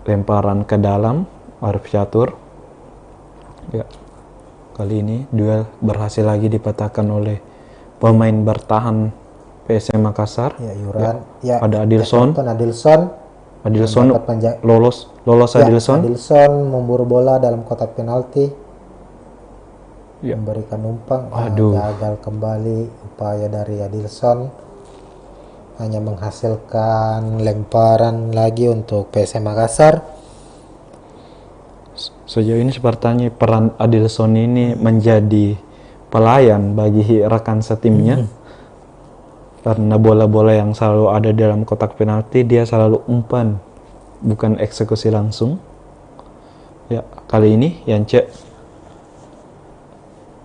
Lemparan ke dalam Arif Catur. Ya, kali ini duel berhasil lagi dipatahkan oleh pemain bertahan PSM Makassar. Ya, Yuran. Ya, ada Adilson. Adilson lolos Adilson. Adilson memburu bola dalam kotak penalti. Ya. Memberikan umpan. Gagal kembali upaya dari Adilson. Hanya menghasilkan lemparan lagi untuk PSM Makassar. Sejauh ini sepertinya peran Adilson ini menjadi pelayan bagi rekan setimnya. Karena bola-bola yang selalu ada dalam kotak penalti dia selalu umpan, bukan eksekusi langsung. Ya, kali ini Yance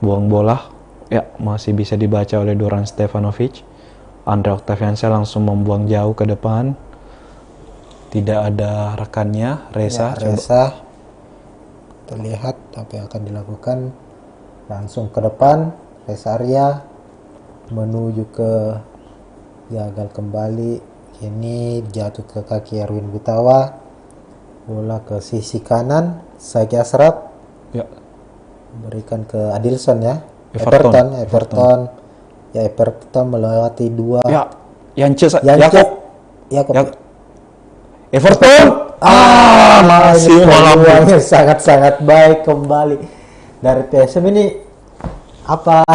buang bola. Ya, masih bisa dibaca oleh Duran Stefanovic. Andrea Octaviansyah langsung membuang jauh ke depan. Tidak ada rekannya, Reza. Reza. Terlihat apa yang akan dilakukan. Langsung ke depan, Reza Arya menuju ke gagal kembali. Ini jatuh ke kaki Erwin Gutawa. Bola ke sisi kanan, Zaki Ashraf. Ya. Berikan ke Adilson ya. Everton. Ya, Everton melewati 2. Ya, Yakob. Everton. Masih peluangnya sangat-sangat baik kembali dari PSM ini. Apa?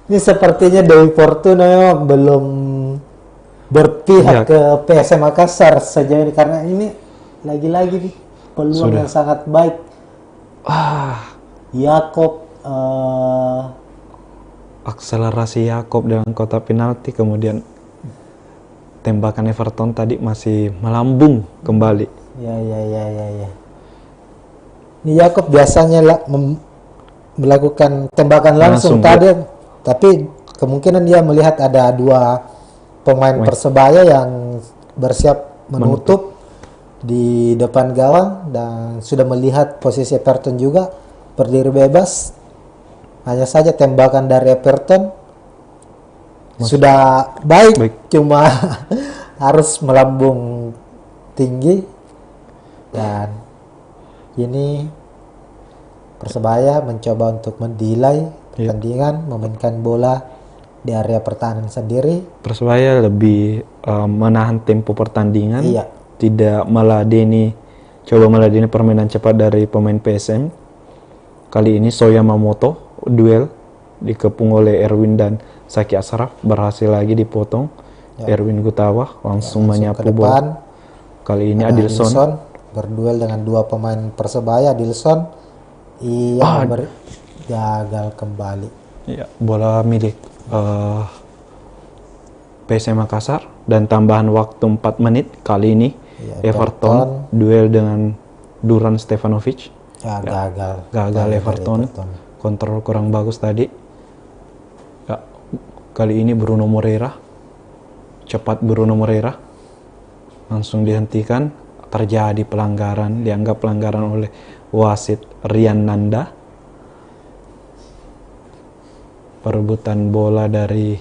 Ini sepertinya Dewi Fortuna memang belum berpihak ke PSM Makassar sejauh ini, karena ini lagi-lagi nih peluang yang sangat baik. Yakob akselerasi Yakob dalam kotak penalti, kemudian tembakan Everton tadi masih melambung kembali. Ya. Ini Yakob biasanya melakukan tembakan langsung tadi. Tapi kemungkinan dia melihat ada 2 pemain Persebaya yang bersiap menutup di depan gawang, dan sudah melihat posisi Everton juga berdiri bebas. Hanya saja tembakan dari Everton sudah baik. Cuma harus melambung tinggi, dan ini Persebaya mencoba untuk mendelay pertandingan, memainkan bola di area pertahanan sendiri. Persebaya lebih menahan tempo pertandingan, tidak coba meladeni permainan cepat dari pemain PSM. Kali ini Soya Mamoto duel dikepung oleh Erwin dan Saki Ashraf, berhasil lagi dipotong. Erwin Gutawa langsung menyapu bola. Kali ini Adilson berduel dengan dua pemain Persebaya. Adilson gagal kembali. Ya, bola milik PSM Makassar dan tambahan waktu 4 menit. Kali ini Everton duel dengan Duran Stefanovic. Gagal Everton. Kontrol kurang bagus tadi. Ya, kali ini Bruno Moreira. Cepat Bruno Moreira langsung dihentikan. Terjadi pelanggaran, dianggap pelanggaran oleh wasit Rian Nanda. Perebutan bola dari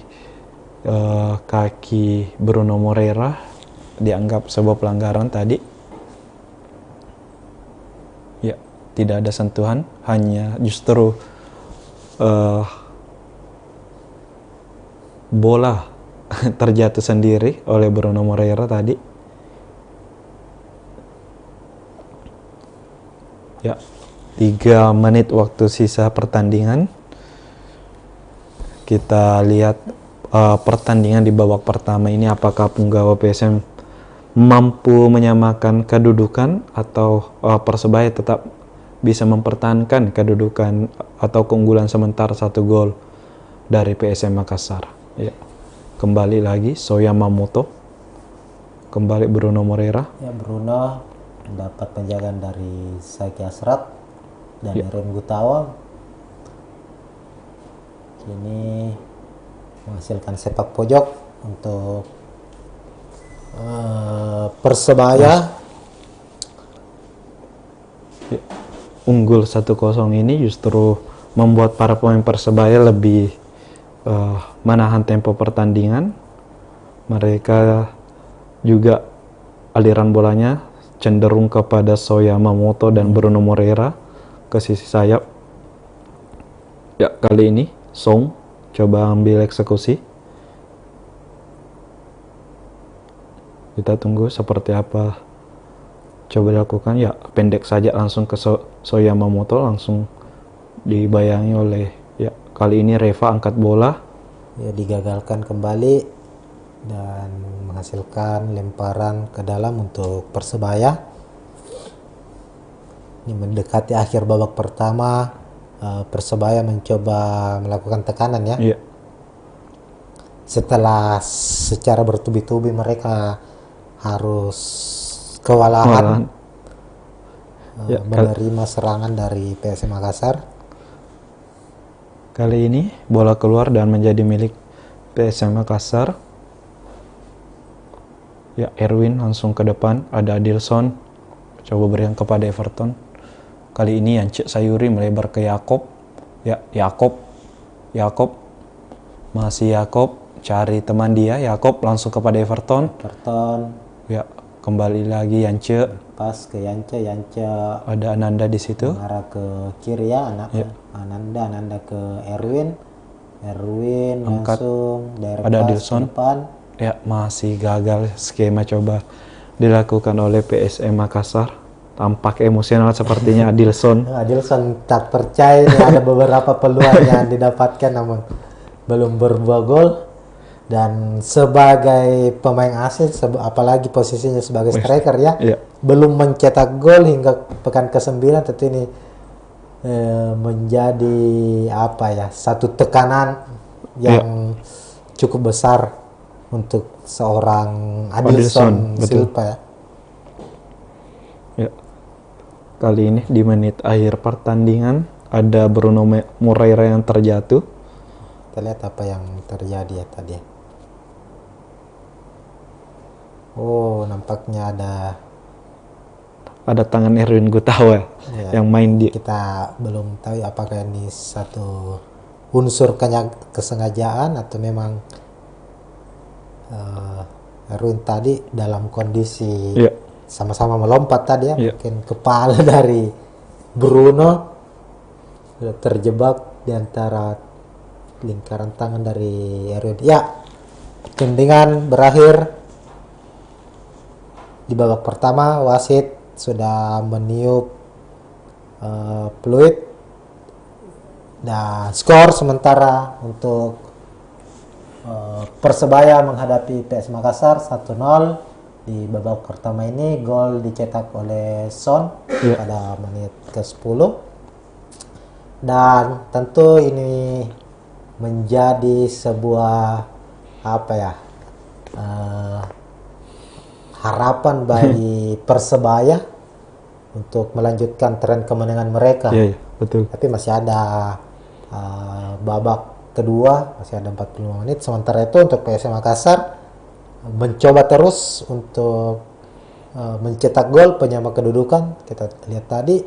kaki Bruno Moreira dianggap sebuah pelanggaran tadi. Ya, tidak ada sentuhan, hanya justru bola terjatuh sendiri oleh Bruno Moreira tadi. Ya, 3 menit waktu sisa pertandingan. Kita lihat pertandingan di babak pertama ini, apakah punggawa PSM mampu menyamakan kedudukan atau Persebaya tetap bisa mempertahankan kedudukan atau keunggulan sementara 1 gol dari PSM Makassar. Ya. Kembali lagi Soya Mamoto, kembali Bruno Moreira. Ya, Bruno mendapat penjagaan dari Saki Ashraf dan Erwin Gutawa. Kini menghasilkan sepak pojok untuk Persebaya. Ya, unggul 1-0 ini justru membuat para pemain Persebaya lebih menahan tempo pertandingan. Mereka juga aliran bolanya cenderung kepada Soya Mamoto dan Bruno Moreira ke sisi sayap. Ya, kali ini Song coba ambil eksekusi. Kita tunggu seperti apa coba dilakukan. Ya, pendek saja langsung ke Soya Mamoto, langsung dibayangi oleh kali ini Reva angkat bola. Ya, digagalkan kembali dan menghasilkan lemparan ke dalam untuk Persebaya. Ini mendekati akhir babak pertama. Persebaya mencoba melakukan tekanan ya. Iya. Setelah secara bertubi-tubi mereka harus kewalahan menerima serangan dari PSM Makassar. Kali ini bola keluar dan menjadi milik PSM Makassar. Ya, Erwin langsung ke depan, ada Adilson coba berikan kepada Everton. Kali ini Yance Sayuri melebar ke Yakob. Ya, Yakob masih Yakob, cari teman dia. Yakob langsung kepada Everton. Ya, kembali lagi Yance. Pas ke Yance ada Ananda di situ. Mengarah ke kiri ya, Ananda ke Erwin angkat. Langsung dari ada Adilson. Depan. Ya, masih gagal skema coba dilakukan oleh PSM Makassar. Tampak emosional sepertinya Adilson. Adilson tak percaya, ada beberapa peluang yang didapatkan namun belum berbuah gol. Dan sebagai pemain asing, apalagi posisinya sebagai striker ya, belum mencetak gol hingga pekan ke-9, tentu ini menjadi satu tekanan yang cukup besar untuk seorang Adilson Silva ya. Ya. Kali ini di menit akhir pertandingan ada Bruno Moreira yang terjatuh. Kita lihat apa yang terjadi ya tadi. Nampaknya ada tangan Erwin Gutawa yang main di. Kita belum tahu apakah ini satu unsur kesengajaan atau memang Erwin tadi dalam kondisi sama-sama melompat tadi ya. Mungkin kepala dari Bruno terjebak di antara lingkaran tangan dari Erwin. Ya, pertandingan berakhir di babak pertama. Wasit sudah meniup peluit dan skor sementara untuk Persebaya menghadapi PS Makassar 1-0. Di babak pertama ini gol dicetak oleh Son pada menit ke-10. Dan tentu ini menjadi sebuah harapan bagi Persebaya untuk melanjutkan tren kemenangan mereka. Betul. Tapi masih ada babak kedua, masih ada 45 menit. Sementara itu untuk PS Makassar mencoba terus untuk mencetak gol penyama kedudukan. Kita lihat tadi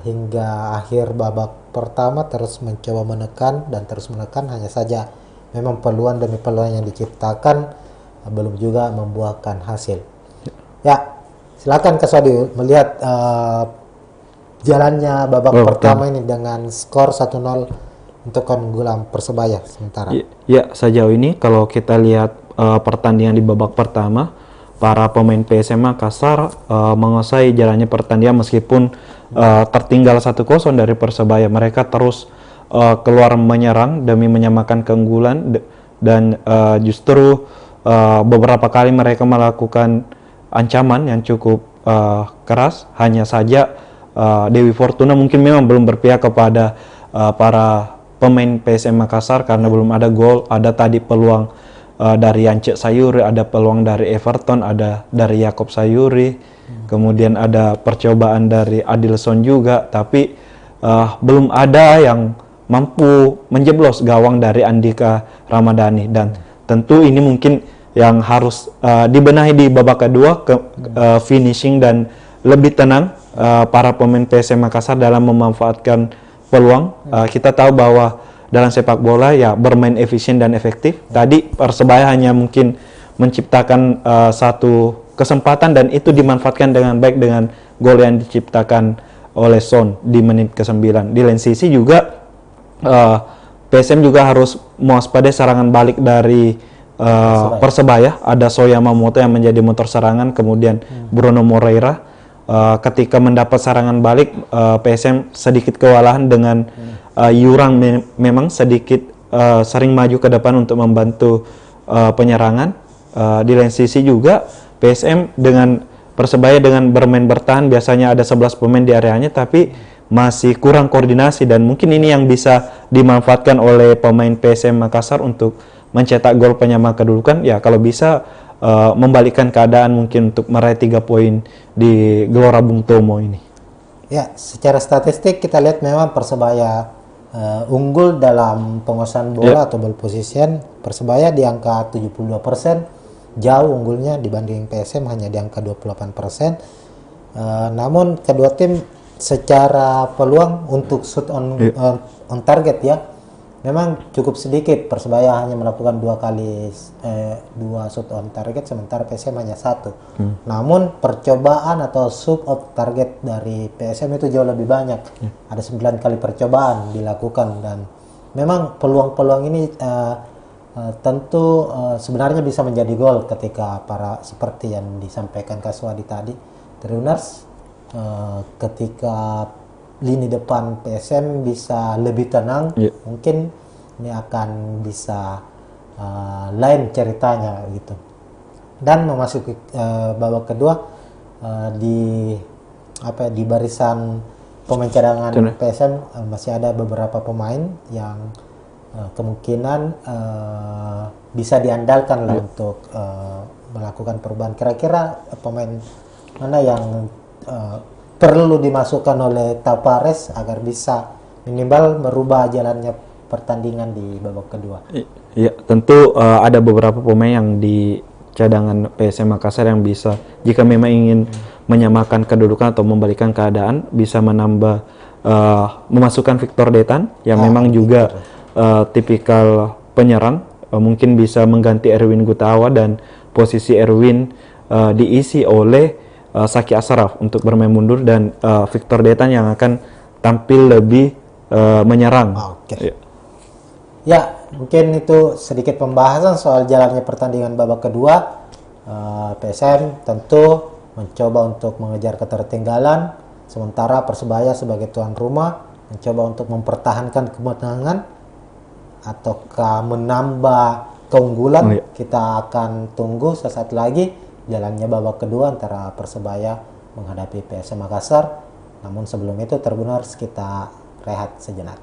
hingga akhir babak pertama terus mencoba menekan dan terus menekan. Hanya saja memang peluang demi peluang yang diciptakan belum juga membuahkan hasil. Ya, silakan Kak Swadi melihat jalannya babak pertama ini dengan skor 1-0 untuk keunggulan Persebaya sementara. Ya, sejauh ini kalau kita lihat pertandingan di babak pertama, para pemain PSM Makassar menguasai jalannya pertandingan meskipun tertinggal 1-0 dari Persebaya. Mereka terus keluar menyerang demi menyamakan keunggulan dan justru beberapa kali mereka melakukan ancaman yang cukup keras. Hanya saja Dewi Fortuna mungkin memang belum berpihak kepada para pemain PSM Makassar karena belum ada gol. Ada tadi peluang dari Yance Sayuri, ada peluang dari Everton, ada dari Yakob Sayuri, kemudian ada percobaan dari Adilson juga, tapi belum ada yang mampu menjeblos gawang dari Andika Ramadhani. Dan tentu ini mungkin yang harus dibenahi di babak kedua, finishing dan lebih tenang para pemain PSM Makassar dalam memanfaatkan peluang. Kita tahu bahwa dalam sepak bola ya bermain efisien dan efektif. Tadi Persebaya hanya mungkin menciptakan satu kesempatan dan itu dimanfaatkan dengan baik dengan gol yang diciptakan oleh Son di menit ke-9. Di lain sisi juga PSM juga harus mewaspadai serangan balik dari Persebaya. Ada Soya Mamoto yang menjadi motor serangan, kemudian Bruno Moreira. Ketika mendapat serangan balik, PSM sedikit kewalahan dengan Yurang memang sedikit sering maju ke depan untuk membantu penyerangan. Di lain sisi juga PSM dengan Persebaya dengan bermain bertahan, biasanya ada 11 pemain di areanya tapi masih kurang koordinasi, dan mungkin ini yang bisa dimanfaatkan oleh pemain PSM Makassar untuk mencetak gol penyama kedudukan. Ya kalau bisa membalikkan keadaan mungkin untuk meraih 3 poin di Gelora Bung Tomo ini. Ya, secara statistik kita lihat memang Persebaya unggul dalam penguasaan bola atau ball position. Persebaya di angka 72%, jauh unggulnya dibanding PSM hanya di angka 28%. Namun kedua tim secara peluang untuk shoot on target ya memang cukup sedikit. Persebaya hanya melakukan 2 shoot on target, sementara PSM hanya 1. Namun percobaan atau shoot on target dari PSM itu jauh lebih banyak. Ada 9 kali percobaan dilakukan, dan memang peluang-peluang ini tentu sebenarnya bisa menjadi gol ketika seperti yang disampaikan Kaswadi tadi, Tribuners, ketika lini depan PSM bisa lebih tenang, mungkin ini akan bisa lain ceritanya gitu. Dan memasuki babak kedua di barisan pemain cadangan PSM masih ada beberapa pemain yang kemungkinan bisa diandalkan lah untuk melakukan perubahan. Kira-kira pemain mana yang perlu dimasukkan oleh Tapares agar bisa minimal merubah jalannya pertandingan di babak kedua? Iya, tentu ada beberapa pemain yang di cadangan PSM Makassar yang bisa, jika memang ingin menyamakan kedudukan atau membalikkan keadaan, bisa menambah memasukkan Victor Detan yang memang juga tipikal penyerang, mungkin bisa mengganti Erwin Gutawa dan posisi Erwin diisi oleh Saki Asraf untuk bermain mundur, dan Victor Detan yang akan tampil lebih menyerang. Oke. Ya, mungkin itu sedikit pembahasan soal jalannya pertandingan babak kedua. PSM tentu mencoba untuk mengejar ketertinggalan, sementara Persebaya sebagai tuan rumah mencoba untuk mempertahankan kemenangan ataukah menambah keunggulan. Kita akan tunggu sesaat lagi jalannya babak kedua antara Persebaya menghadapi PSM Makassar. Namun sebelum itu Tribuners, kita rehat sejenak.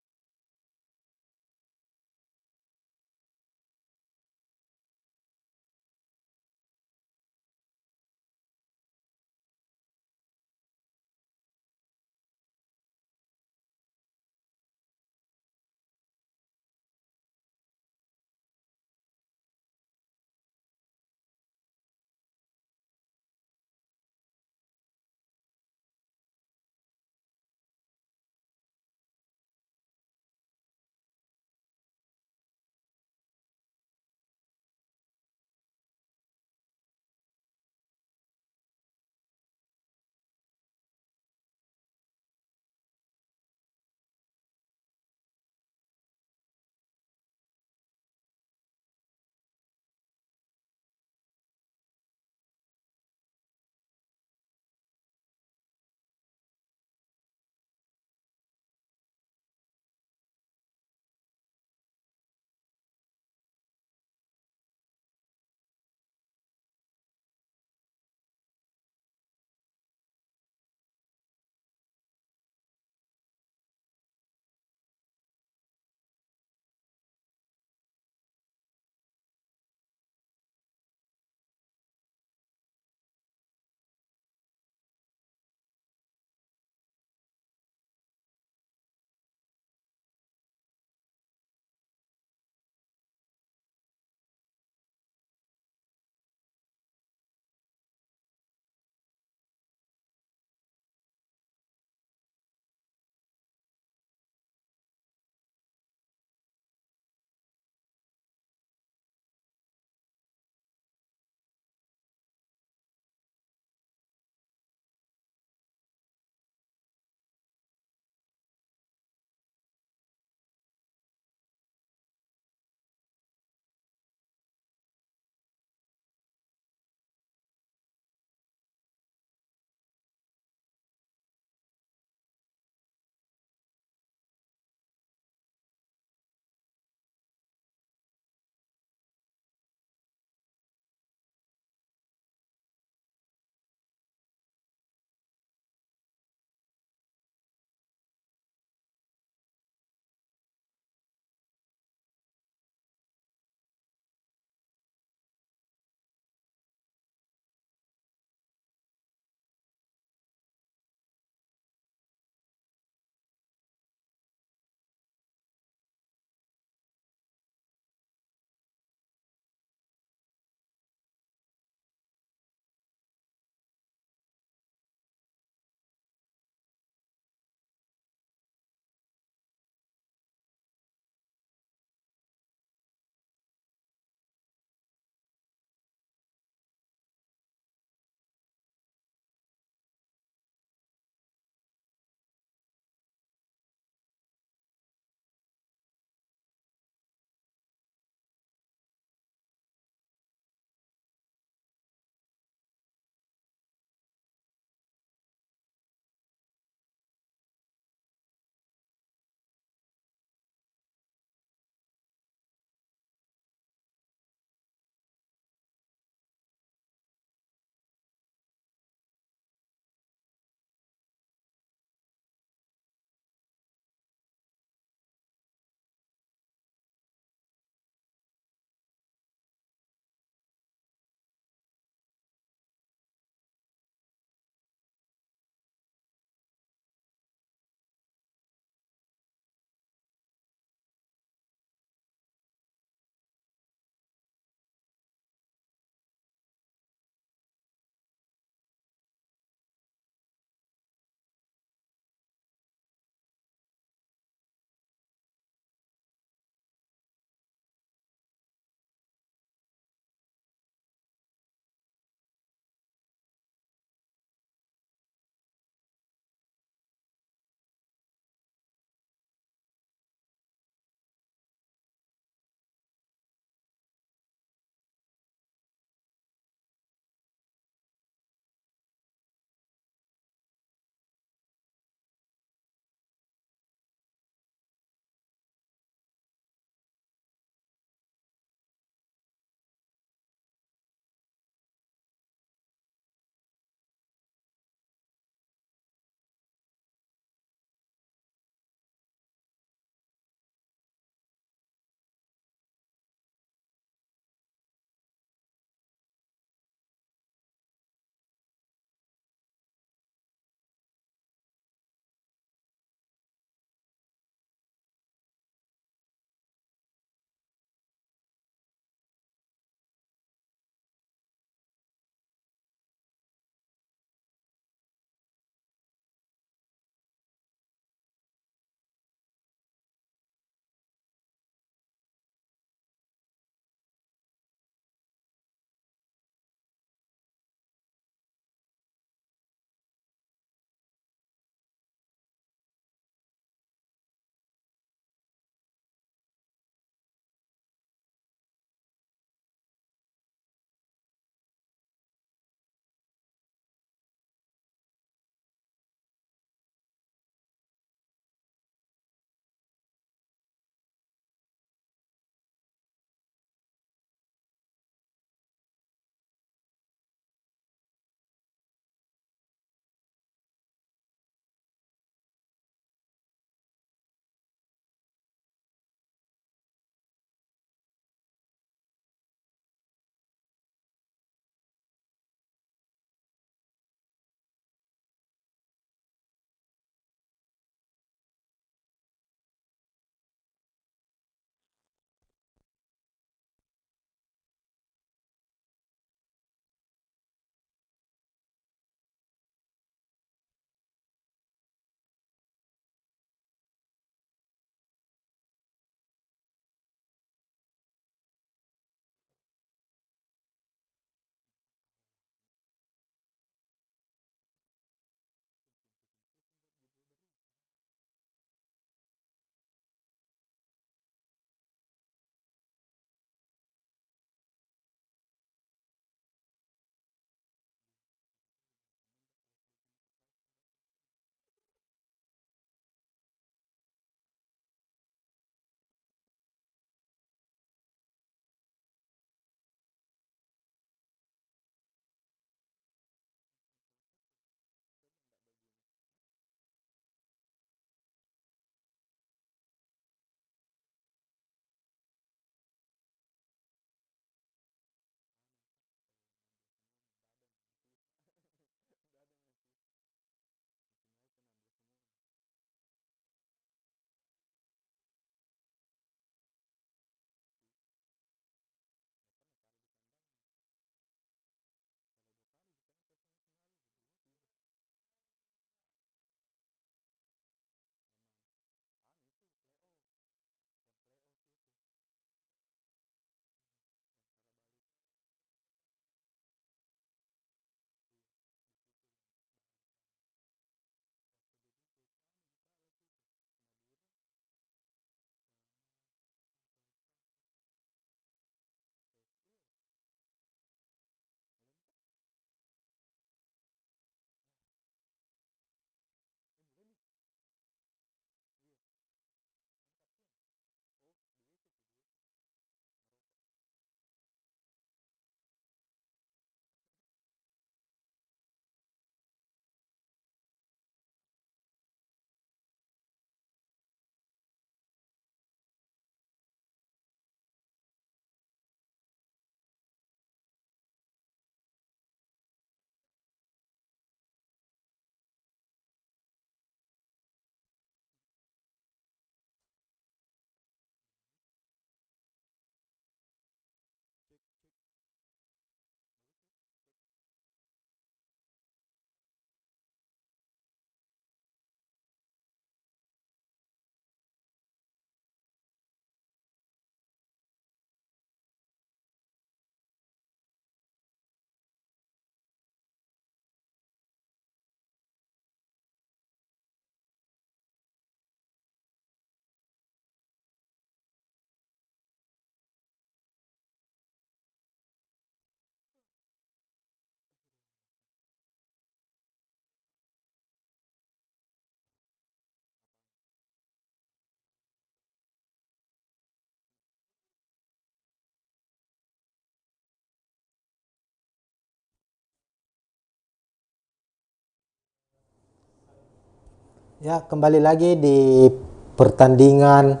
Ya, kembali lagi di pertandingan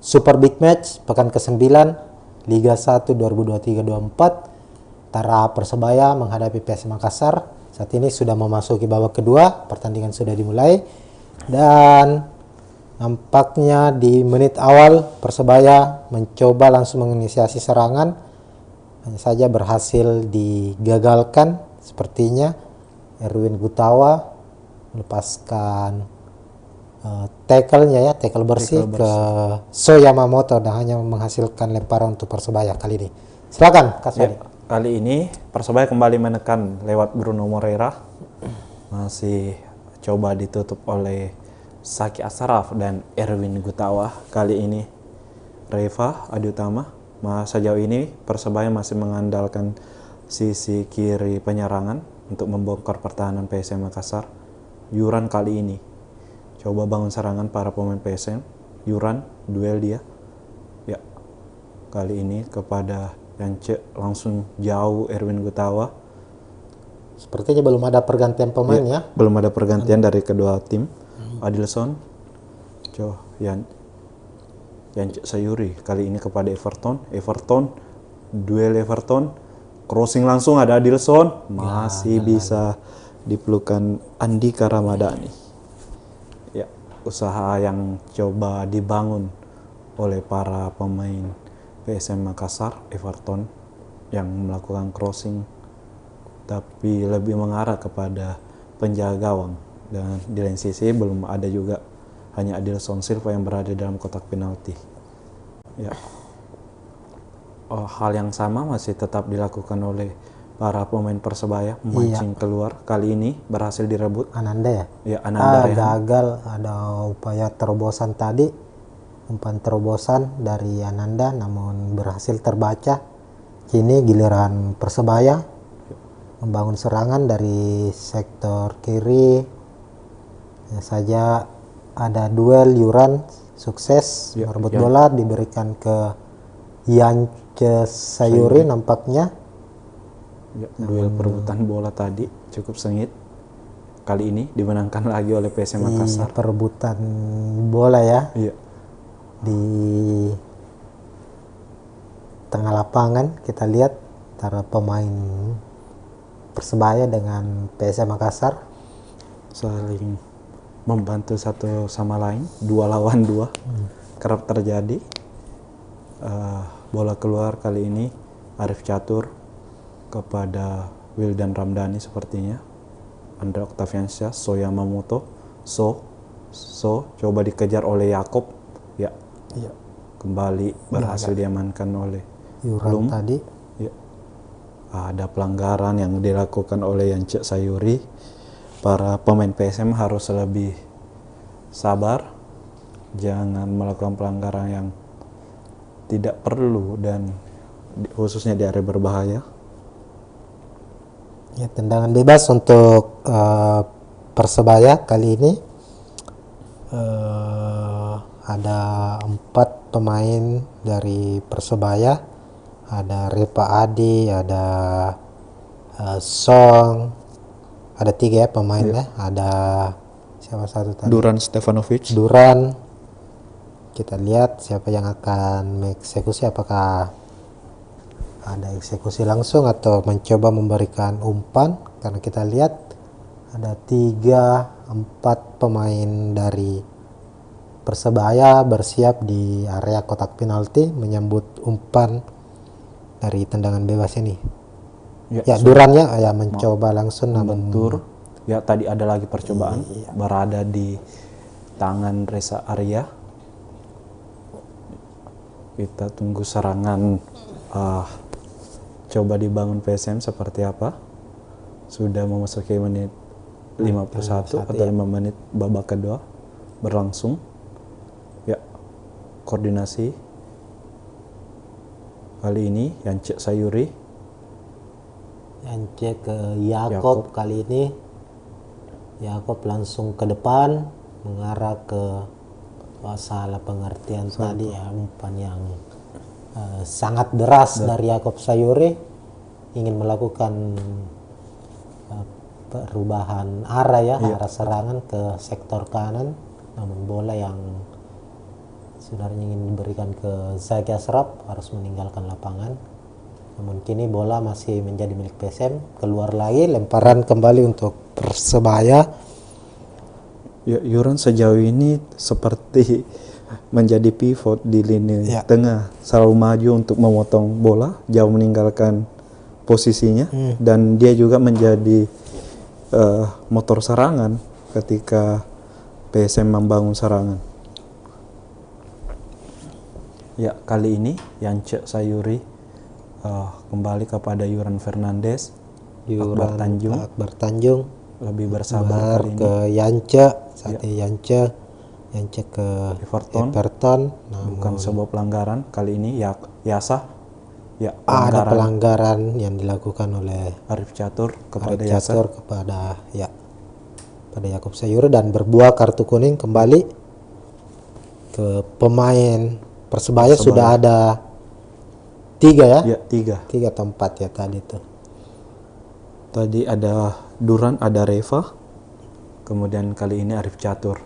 Super Big Match pekan ke-9 Liga 1 2023-24 antara Persebaya menghadapi PS Makassar. Saat ini sudah memasuki babak kedua, pertandingan sudah dimulai dan nampaknya di menit awal Persebaya mencoba langsung menginisiasi serangan, hanya saja berhasil digagalkan sepertinya. Erwin Gutawa melepaskan tackle bersih ke So Yamamoto dan hanya menghasilkan lemparan untuk Persebaya kali ini. Silakan Kak Sadi. Kali ini Persebaya kembali menekan lewat Bruno Moreira, masih coba ditutup oleh Saki Asraf dan Erwin Gutawa. Kali ini Reva Adiutama. Sejauh ini Persebaya masih mengandalkan sisi kiri penyerangan untuk membongkar pertahanan PSM Makassar. Yuran kali ini coba bangun serangan para pemain PSM. Yuran duel dia. Ya, kali ini kepada Yance langsung jauh Erwin Gutawa. Sepertinya belum ada pergantian pemain ya. Belum ada pergantian dari kedua tim. Adilson, Yance Sayuri kali ini kepada Everton. Duel Everton. Crossing langsung ada Adilson. Masih bisa dipelukan Andika Ramadhani. Ya, usaha yang coba dibangun oleh para pemain PSM Makassar, Everton yang melakukan crossing tapi lebih mengarah kepada penjaga gawang, dan di lain sisi belum ada juga hanya Adilson Silva yang berada dalam kotak penalti. Ya. Hal yang sama masih tetap dilakukan oleh para pemain Persebaya, memancing keluar. Kali ini berhasil direbut Ananda ya? Ya, Ananda gagal, ada upaya terobosan tadi, umpan terobosan dari Ananda namun berhasil terbaca. Kini giliran Persebaya membangun serangan dari sektor kiri. Ya saja ada duel Yuran sukses merebut bola, diberikan ke Yance Sayuri nampaknya. Ya, duel perebutan bola tadi cukup sengit. Kali ini dimenangkan lagi oleh PSM Makassar. Perebutan bola ya. Iya. Di tengah lapangan kita lihat antara pemain Persebaya dengan PSM Makassar saling membantu satu sama lain, 2 lawan 2 kerap terjadi. Bola keluar kali ini Arif Catur kepada Wildan Ramdhani sepertinya. Andre Octaviansyah, So Yamamoto, So coba dikejar oleh Yakob. Ya. Kembali berhasil diamankan oleh Yuran tadi. Ya. Ada pelanggaran yang dilakukan oleh Yance Sayuri. Para pemain PSM harus lebih sabar, jangan melakukan pelanggaran yang tidak perlu dan khususnya di area berbahaya. Ya, tendangan bebas untuk Persebaya kali ini. Ada 4 pemain dari Persebaya. Ada Repa Adi, ada Song, ada 3 ya pemainnya. Ada siapa satu tadi? Duran Stefanovic. Duran. Kita lihat siapa yang akan mengeksekusi, apakah ada eksekusi langsung atau mencoba memberikan umpan, karena kita lihat ada 3-4 pemain dari Persebaya bersiap di area kotak penalti menyambut umpan dari tendangan bebas ini. Ya, Durannya ya mencoba langsung membentur. Ya, tadi ada lagi percobaan berada di tangan Reza Arya. Kita tunggu serangan coba dibangun PSM seperti apa. Sudah memasuki menit 51 atau 5 menit babak kedua berlangsung. Ya, koordinasi kali ini Yance Sayuri. Yance ke Yakob kali ini. Yakob langsung ke depan mengarah ke salah pengertian tadi ya, umpan yang sangat deras dari Yakob Sayuri, ingin melakukan perubahan arah ya, arah serangan ke sektor kanan, namun bola yang sebenarnya ingin diberikan ke Zaki Ashraf harus meninggalkan lapangan. Namun kini bola masih menjadi milik PSM, keluar lagi, lemparan kembali untuk Persebaya. Ya, Yuran sejauh ini seperti menjadi pivot di lini tengah, selalu maju untuk memotong bola, jauh meninggalkan posisinya, dan dia juga menjadi motor serangan ketika PSM membangun serangan. Ya, kali ini Yance Sayuri kembali kepada Yuran Fernandes, Akbar Tanjung lebih bersabar kali ke ini. Yance ke Everton. Bukan sebuah pelanggaran kali ini, Yasa. Ya, ada pelanggaran yang dilakukan oleh Arif Catur kepada pada Yaakob Sayuri dan berbuah kartu kuning kembali ke pemain Persebaya. Sudah ada 3 ya? Ya, 3 atau 4 ya tadi tuh. Tadi ada Duran, ada Reva, kemudian kali ini Arif Catur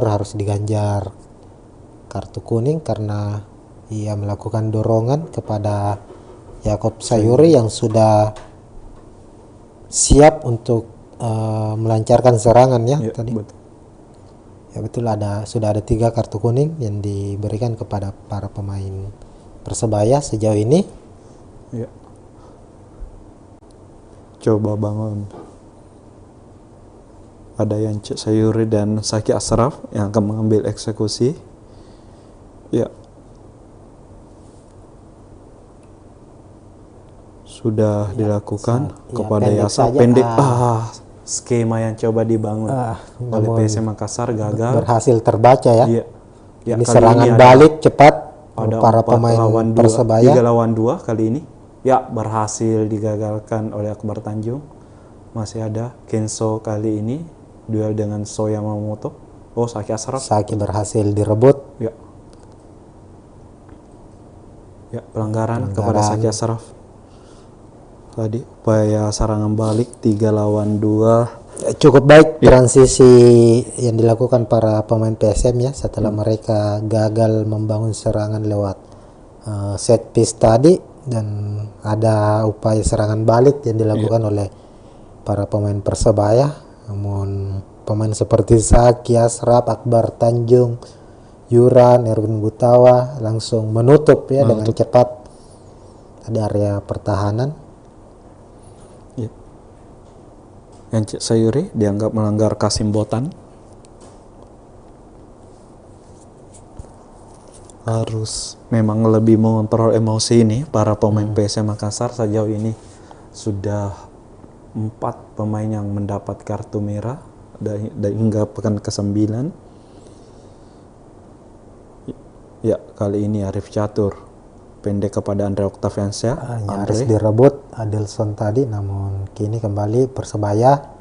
harus diganjar kartu kuning karena ia melakukan dorongan kepada Yaakob Sayuri yang sudah siap untuk melancarkan serangan ya tadi. Betul. Ya betul, sudah ada 3 kartu kuning yang diberikan kepada para pemain Persebaya sejauh ini. Ya. Coba bangun. Ada Yance Sayuri dan Zaki Ashraf yang akan mengambil eksekusi. Ya. Sudah dilakukan kepada Yasa, pendek. Skema yang coba dibangun oleh PSM Makassar gagal. Berhasil terbaca ya. Ya, ini serangan balik cepat para pemain Persebaya. 3 lawan 2 kali ini. Ya, berhasil digagalkan oleh Akbar Tanjung. Masih ada Kenso kali ini duel dengan Soya Mamoto. Zaki Ashraf. Zaki berhasil direbut. Ya, pelanggaran kepada Zaki Ashraf. Tadi upaya serangan balik 3 lawan 2. Cukup baik transisi yang dilakukan para pemain PSM ya setelah mereka gagal membangun serangan lewat set piece tadi, dan ada upaya serangan balik yang dilakukan oleh para pemain Persebaya. Namun pemain seperti Zaki Ashraf, Akbar Tanjung, Yuran, Erwin Gutawa langsung menutup dengan cepat di area pertahanan. Yance Sayuri dianggap melanggar Kasim Botan. Harus memang lebih mengontrol emosi ini para pemain PSM Makassar. Sejauh ini sudah 4 pemain yang mendapat kartu merah dan hingga pekan ke-9. Ya, kali ini Arif Catur pendek kepada Andre Octaviansyah. Nyaris direbut Adelson tadi, namun kini kembali Persebaya.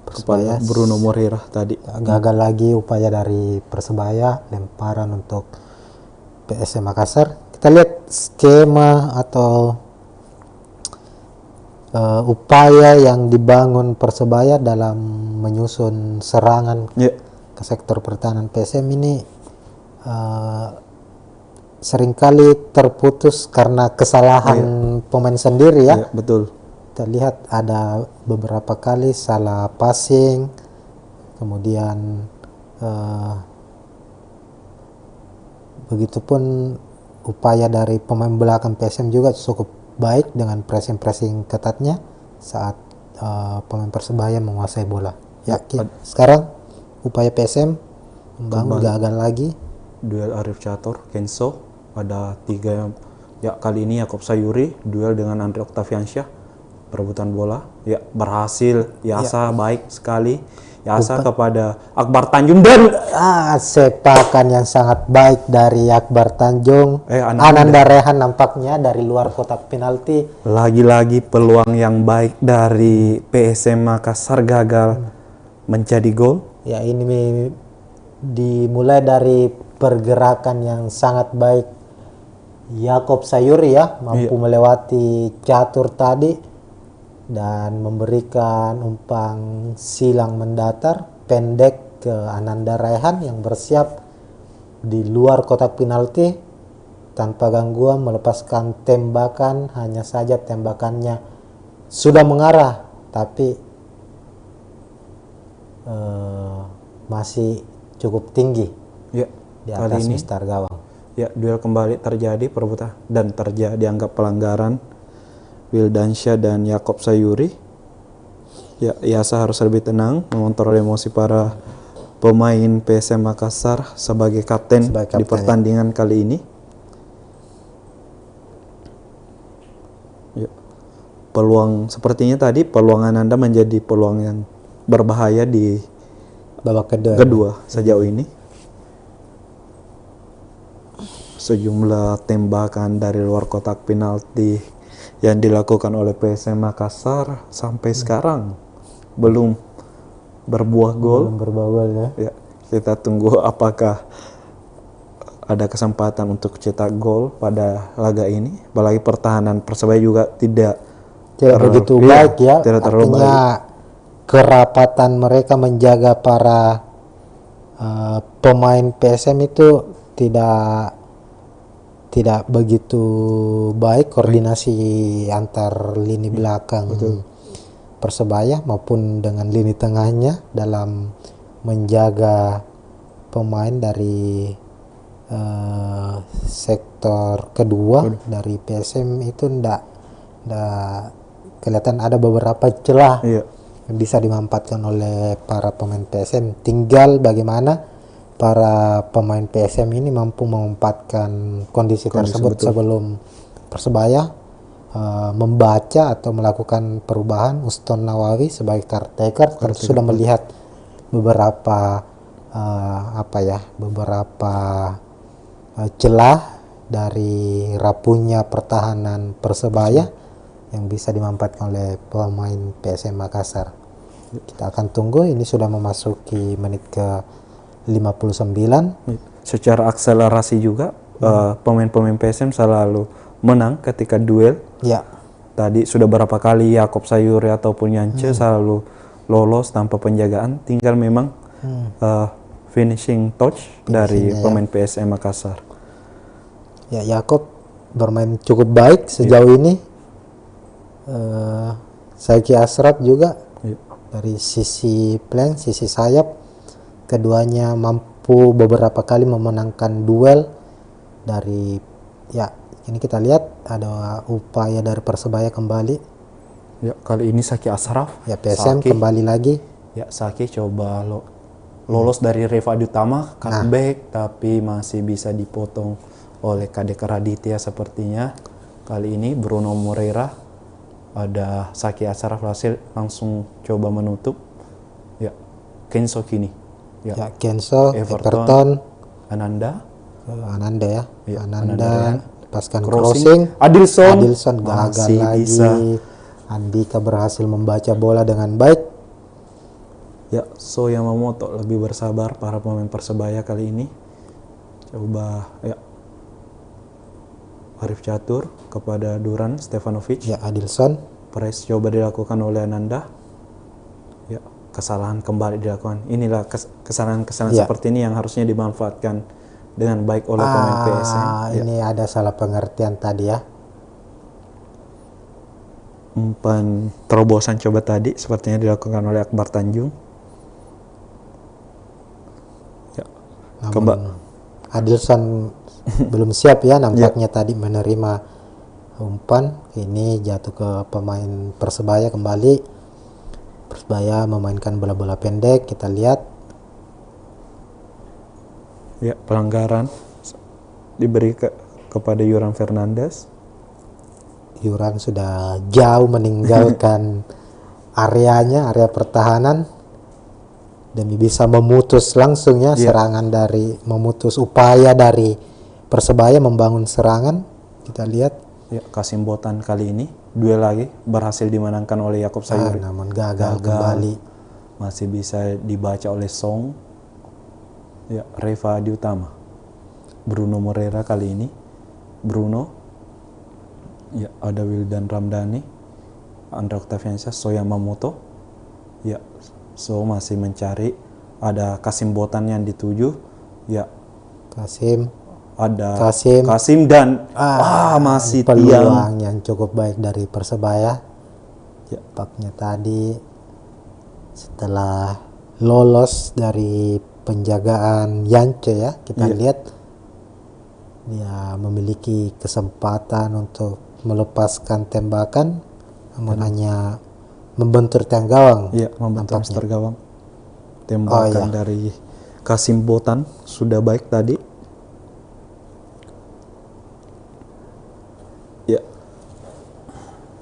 Kepada Bruno Moreira tadi. Gagal lagi upaya dari Persebaya, lemparan untuk PSM Makassar. Kita lihat skema atau upaya yang dibangun Persebaya dalam menyusun serangan ke sektor pertahanan PSM ini seringkali terputus karena kesalahan pemain sendiri ya. Betul. Kita lihat ada beberapa kali salah passing, kemudian begitupun upaya dari pemain belakang PSM juga cukup baik dengan pressing ketatnya saat pemain Persebaya menguasai bola. Sekarang upaya PSM membangun gagal lagi. Duel Arif Catur, Kenso. Ada 3 kali ini Yaakob Sayuri duel dengan Andre Octaviansyah, perebutan bola. Berhasil. Yasa baik sekali. Yasa kepada Akbar Tanjung dan sepakan yang sangat baik dari Akbar Tanjung. Ananda Rehan nampaknya dari luar kotak penalti. Lagi-lagi peluang yang baik dari PSM Makassar gagal menjadi gol. Ya, ini dimulai dari pergerakan yang sangat baik Yaakob Sayuri ya, mampu melewati Catur tadi dan memberikan umpan silang mendatar pendek ke Ananda Raihan yang bersiap di luar kotak penalti tanpa gangguan melepaskan tembakan. Hanya saja tembakannya sudah mengarah tapi masih cukup tinggi ya, di atas mistar gawang. Ya, duel kembali terjadi perebutan dan dianggap pelanggaran Wildansyah dan Yakob Sayuri. Ya, Yasa harus lebih tenang mengontrol emosi para pemain PSM Makassar sebagai kapten di pertandingan kali ini. Ya. Peluang sepertinya tadi peluang Ananda menjadi peluang yang berbahaya di babak kedua sejauh ini. Sejumlah tembakan dari luar kotak penalti yang dilakukan oleh PSM Makassar sampai sekarang belum berbuah gol. Ya, kita tunggu apakah ada kesempatan untuk cetak gol pada laga ini. Apalagi pertahanan Persebaya juga tidak begitu baik ya. Tidak terlalu artinya baik. Kerapatan mereka menjaga para pemain PSM itu tidak begitu baik koordinasi antar lini belakang Persebaya maupun dengan lini tengahnya dalam menjaga pemain dari sektor kedua dari PSM itu ndak kelihatan ada beberapa celah yang bisa dimanfaatkan oleh para pemain PSM. Tinggal bagaimana para pemain PSM ini mampu memanfaatkan kondisi tersebut sebelum Persebaya membaca atau melakukan perubahan. Uston Nawawi sebagai caretaker sudah melihat beberapa celah dari rapuhnya pertahanan Persebaya yang bisa dimanfaatkan oleh pemain PSM Makassar. Kita akan tunggu, ini sudah memasuki menit ke 59. Secara akselerasi juga pemain-pemain PSM selalu menang ketika duel. Ya. Tadi sudah berapa kali Yakob Sayuri ataupun Yance selalu lolos tanpa penjagaan. Tinggal memang finishing touch dari pemain PSM Makassar. Ya, Yakob bermain cukup baik sejauh ini. Saiki Ashraf juga dari sisi flank, sisi sayap, keduanya mampu beberapa kali memenangkan duel dari ini kita lihat ada upaya dari Persebaya kembali. Ya, kali ini Saiki Ashraf. Ya, PSM kembali lagi. Ya, Saiki coba lolos dari Reva Utama cutback tapi masih bisa dipotong oleh Kadek Raditya sepertinya. Kali ini Bruno Moreira ada Saiki Ashraf hasil langsung coba menutup. Ya, Kenso kini. Ya, Kenso, Everton, Ananda ya. Ananda lepaskan crossing. Adilson gagal lagi. Andika berhasil membaca bola dengan baik. Ya, So Yamamoto lebih bersabar para pemain Persebaya kali ini. Coba Arif Catur kepada Duran Stefanovic. Ya, Adilson. Press coba dilakukan oleh Ananda. Ya, kesalahan kembali dilakukan. Inilah kesalahan seperti ini yang harusnya dimanfaatkan dengan baik oleh pemain PSM. Ini ada salah pengertian tadi ya. Umpan terobosan coba tadi sepertinya dilakukan oleh Akbar Tanjung. Ya. Namun Adilson belum siap ya nampaknya tadi menerima umpan. Ini jatuh ke pemain Persebaya kembali. Persebaya memainkan bola-bola pendek, kita lihat. Ya, pelanggaran diberi kepada Yuran Fernandes. Yuran sudah jauh meninggalkan area pertahanan demi bisa memutus langsung serangan memutus upaya dari Persebaya membangun serangan. Kita lihat. Ya, Kasim Botan kali ini duel lagi berhasil dimenangkan oleh Yakob Sayuri. Namun gagal kembali. Masih bisa dibaca oleh Song. Ya, Reva Utama. Bruno Moreira kali ini. Bruno. Ya, ada Wildan Ramdhani. Andre Octaviansyah, So Yamamoto. Ya, So masih mencari. Ada Kasim Botan yang dituju. Ya, Kasim dan masih peluang yang cukup baik dari Persebaya. Ya, tampaknya tadi setelah lolos dari penjagaan Yance ya, kita lihat dia memiliki kesempatan untuk melepaskan tembakan, namun hanya membentur tiang gawang. Iya, membentur star gawang. Tembakan dari Kasim Botan sudah baik tadi. Ya.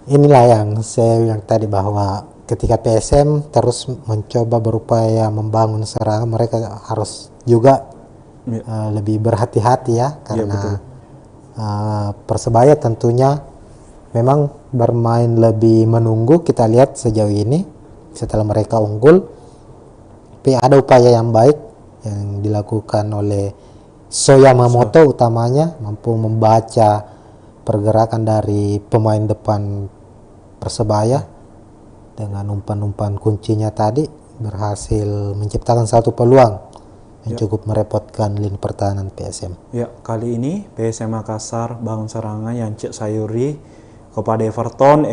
Inilah yang tadi bahwa ketika PSM terus mencoba berupaya membangun serangan, mereka harus juga lebih berhati-hati ya, karena Persebaya tentunya memang bermain lebih menunggu. Kita lihat sejauh ini setelah mereka unggul, tapi ada upaya yang baik yang dilakukan oleh So Yamamoto utamanya, mampu membaca pergerakan dari pemain depan Persebaya dengan umpan-umpan kuncinya tadi, berhasil menciptakan satu peluang yang cukup merepotkan lini pertahanan PSM. Ya, kali ini PSM Makassar bangun serangan Yance Sayuri kepada Everton,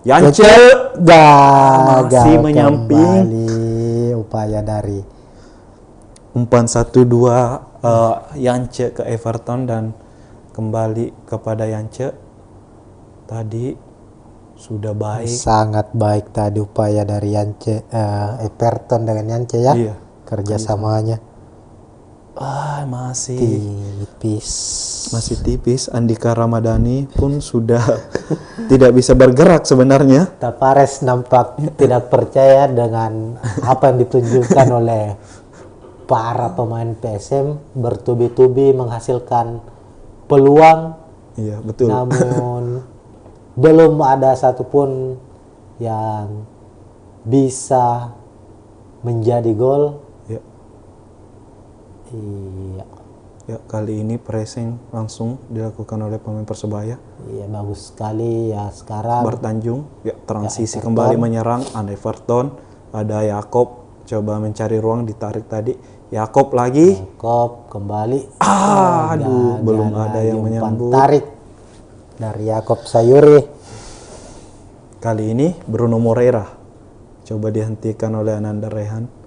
Yance masih menyamping. Kembali upaya dari umpan 1-2 Yance ke Everton dan kembali kepada Yance. Tadi sudah baik. Sangat baik tadi upaya dari Yance, Everton dengan Yance ya. Iya. Kerjasamanya. Masih tipis. Andika Ramadhani pun sudah tidak bisa bergerak sebenarnya. Tavares nampak tidak percaya dengan apa yang ditunjukkan oleh para pemain PSM, bertubi-tubi menghasilkan peluang. Iya, betul. Namun belum ada satupun yang bisa menjadi gol. Iya. Ya, kali ini pressing langsung dilakukan oleh pemain Persebaya. Iya, bagus sekali ya sekarang. Bertanjung, ya transisi kembali menyerang Everton. Ada Yakob coba mencari ruang, ditarik tadi. Yakob lagi. Yakob kembali. Belum ada yang menyambut. Tarik dari Yakob Sayuri. Kali ini Bruno Moreira coba dihentikan oleh Ananda Rehan.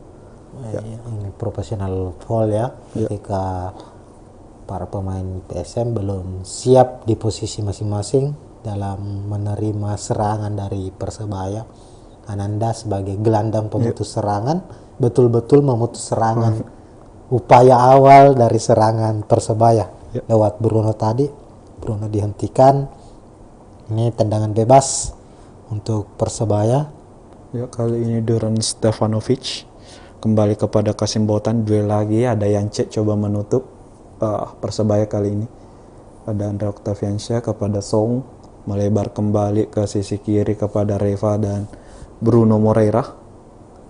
Ini profesional foul ya, ketika para pemain PSM belum siap di posisi masing-masing dalam menerima serangan dari Persebaya. Ananda sebagai gelandang pemutus serangan betul-betul memutus serangan upaya awal dari serangan Persebaya lewat Bruno tadi. Bruno dihentikan. Ini tendangan bebas untuk Persebaya. Ya, kali ini Duran Stefanovic kembali kepada Kasim Botan, duel lagi. Ada Yance coba menutup Persebaya kali ini. Ada Andre Octaviansyah kepada Song, melebar kembali ke sisi kiri kepada Reva dan Bruno Moreira.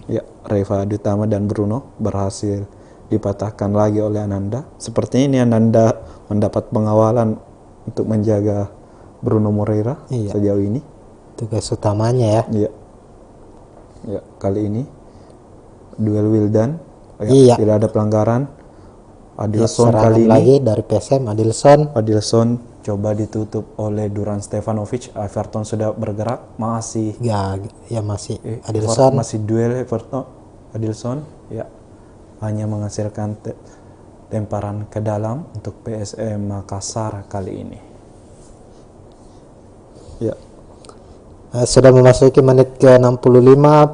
Ya, Reva Adutama dan Bruno berhasil dipatahkan lagi oleh Ananda. Sepertinya ini Ananda mendapat pengawalan untuk menjaga Bruno Moreira sejauh ini. Tugas utamanya ya. Iya. Ya, kali ini duel Wildan, tidak ada pelanggaran. Adilson kali ini lagi dari PSM. Adilson coba ditutup oleh Duran Stefanovic. Everton sudah bergerak, masih masih Adilson masih duel Everton. Adilson hanya menghasilkan temparan ke dalam untuk PSM Makassar kali ini. Sudah memasuki menit ke-65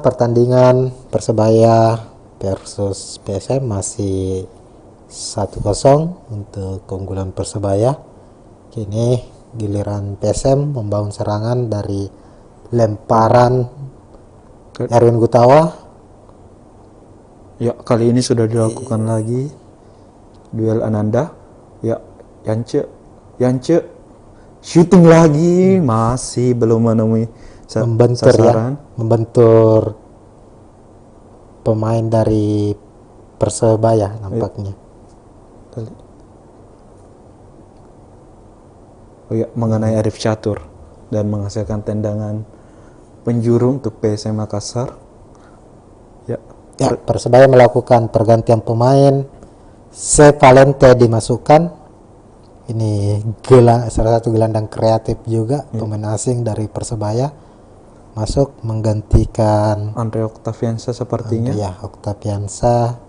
pertandingan Persebaya versus PSM, masih 1-0 untuk keunggulan Persebaya. Kini giliran PSM membangun serangan dari lemparan Erwin Gutawa. Ya, kali ini sudah dilakukan lagi duel Ananda. Ya, Yance shooting lagi, masih belum menemui sasaran. Membentur pemain dari Persebaya nampaknya. Mengenai Arif Catur dan menghasilkan tendangan penjuru untuk PSM Makassar. Ya, Persebaya melakukan pergantian pemain. Valente dimasukkan. Ini salah satu gelandang kreatif juga, pemain asing dari Persebaya masuk menggantikan Andre Octaviansa sepertinya. Ya, Octaviansa.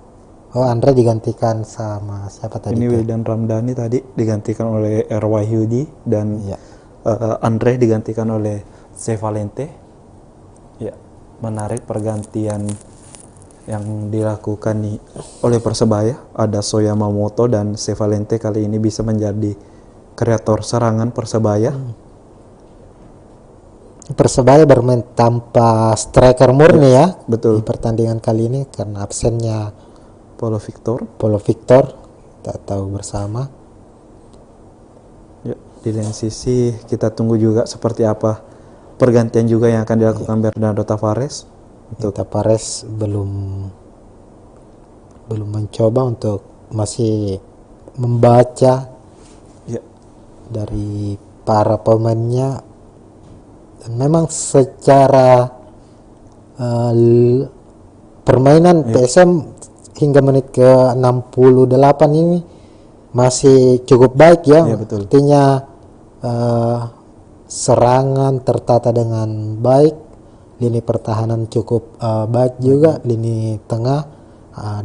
Andre digantikan sama siapa tadi? Ini Wildan Ramdhani tadi digantikan oleh R. Wahyudi dan Andre digantikan oleh Valente. Ya, menarik pergantian yang dilakukan oleh Persebaya. Ada Soya Mamoto dan Valente kali ini bisa menjadi kreator serangan Persebaya. Persebaya bermain tanpa striker murni ya. Betul. Di pertandingan kali ini karena absennya Paulo Victor, kita tahu bersama. Ya, di lain sisi kita tunggu juga seperti apa pergantian juga yang akan dilakukan Bernardo Tavares. Tavares belum mencoba untuk masih membaca dari para pemainnya, dan memang secara permainan PSM hingga menit ke 68 ini masih cukup baik ya. Betul. Artinya serangan tertata dengan baik, lini pertahanan cukup baik juga, lini tengah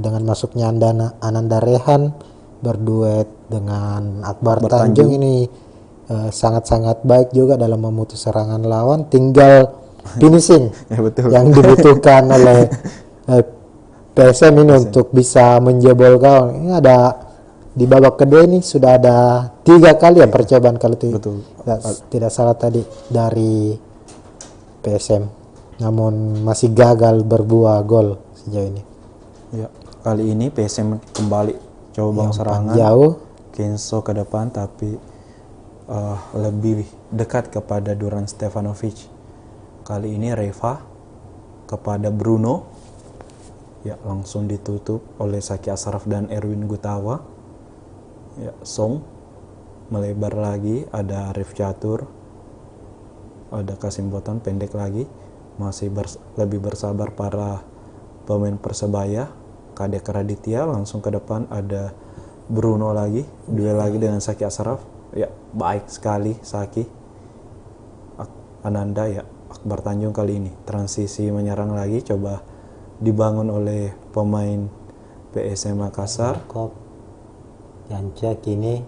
dengan masuknya Ananda Rehan berduet dengan Akbar Tanjung ini sangat-sangat baik juga dalam memutus serangan lawan. Tinggal finishing yang dibutuhkan oleh PSM ini untuk bisa menjebol gawang. Ini ada di babak kedua ini sudah ada 3 kali ya percobaan kalau tidak salah tadi dari PSM, namun masih gagal berbuah gol sejauh ini. Ya, kali ini PSM kembali coba serangan jauh. Kenso ke depan tapi lebih dekat kepada Duran Stefanovic. Kali ini Reva kepada Bruno. Ya, langsung ditutup oleh Saki Asraf dan Erwin Gutawa. Ya, Song melebar lagi, ada Arif Catur, ada Kasim Botan pendek lagi. Masih lebih bersabar para pemain Persebaya. Kadek Raditya langsung ke depan, ada Bruno lagi, duel lagi dengan Saki Asraf. Ya, baik sekali Saki. Ananda ya, Akbar Tanjung kali ini transisi menyerang lagi, coba dibangun oleh pemain PSM Makassar. Janca kini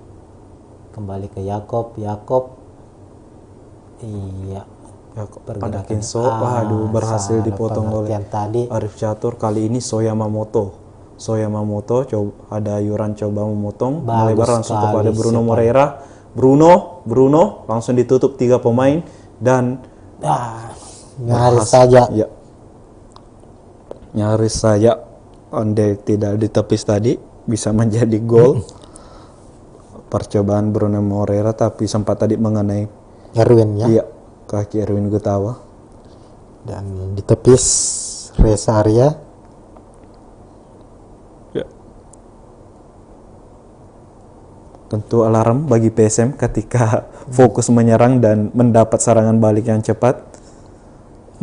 kembali ke Yakob. Ada Kenso, berhasil dipotong oleh Arif Catur. Kali ini Soya Mamoto ada Yuran coba memotong, melebar langsung kepada Bruno Moreira. Bruno langsung ditutup 3 pemain dan nyaris saja Onde tidak ditepis tadi, bisa menjadi gol. Percobaan Bruno Moreira tapi sempat tadi mengenai Erwin ya. Iya, kaki Erwin Gutawa dan ditepis Reza Arya. Ya. Tentu alarm bagi PSM ketika fokus menyerang dan mendapat serangan balik yang cepat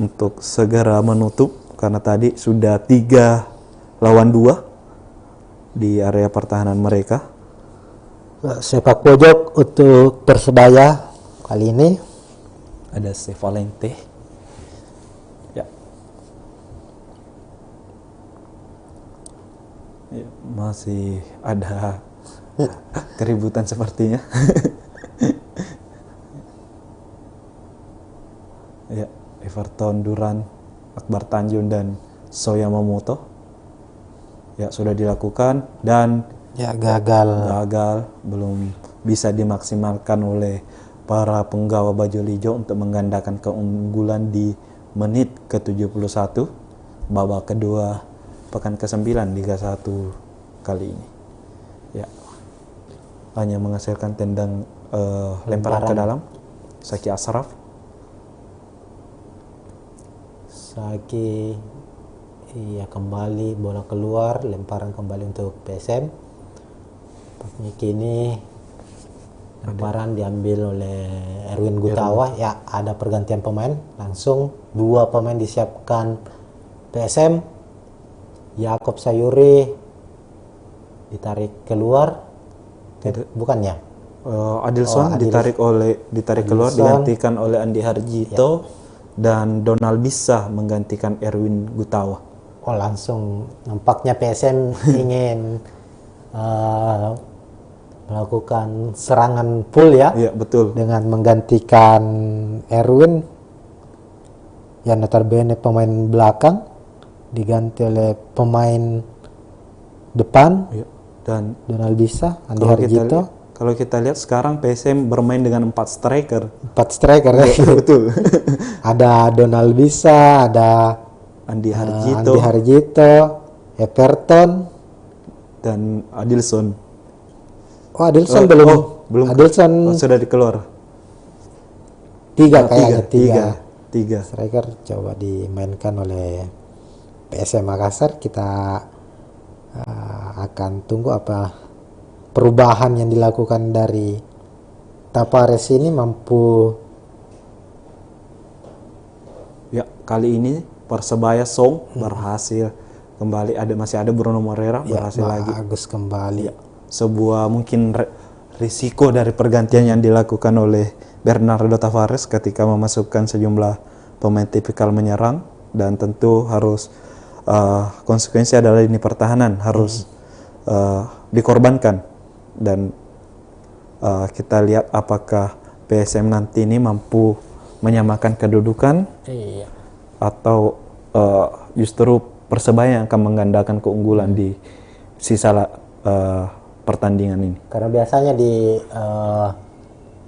untuk segera menutup. Karena tadi sudah 3 lawan 2 di area pertahanan mereka. Sepak pojok untuk Persebaya kali ini ada Valente. Ya. Ya, masih ada keributan sepertinya. Ya, Everton, Duran, Akbar Tanjung dan Soya Mamoto. Ya, sudah dilakukan dan gagal, belum bisa dimaksimalkan oleh para penggawa baju hijau untuk menggandakan keunggulan di menit ke-71 babak kedua pekan ke-9 Liga 1 kali ini. Ya, hanya menghasilkan tendang lemparan ke dalam Saki Asraf. Saki kembali, bola keluar, lemparan kembali untuk PSM. Kini Lemparan diambil oleh Erwin Gutawa. Ya, ada pergantian pemain. Langsung 2 pemain disiapkan PSM. Yakob Sayuri ditarik keluar. Bukan ya? Adilson ditarik keluar, digantikan oleh Andi Harjito, dan Donald Bisa menggantikan Erwin Gutawa. Oh, langsung nampaknya PSM ingin melakukan serangan full ya. Iya, betul. Dengan menggantikan Erwin yang notabene pemain belakang diganti oleh pemain depan. Iya. Dan Donald Bisa, Andi Harjito. Kalau kita lihat sekarang PSM bermain dengan 4 striker. 4 striker ya. Betul. Ada Donald Bisa, ada Andi Harjito, Everton, dan Adilson. Oh, Adilson belum. Adilson sudah dikeluar. 3 kayaknya. 3 striker coba dimainkan oleh PSM Makassar. Kita akan tunggu apa perubahan yang dilakukan dari Tapares ini mampu. Ya, kali ini Persebaya Song berhasil kembali, masih ada Bruno Moreira berhasil lagi. Bagus kembali. Ya, sebuah mungkin risiko dari pergantian yang dilakukan oleh Bernardo Tavares ketika memasukkan sejumlah pemain tipikal menyerang, dan tentu harus konsekuensi adalah lini pertahanan harus dikorbankan, dan kita lihat apakah PSM nanti ini mampu menyamakan kedudukan atau justru Persebaya yang akan menggandakan keunggulan di sisa pertandingan ini. Karena biasanya di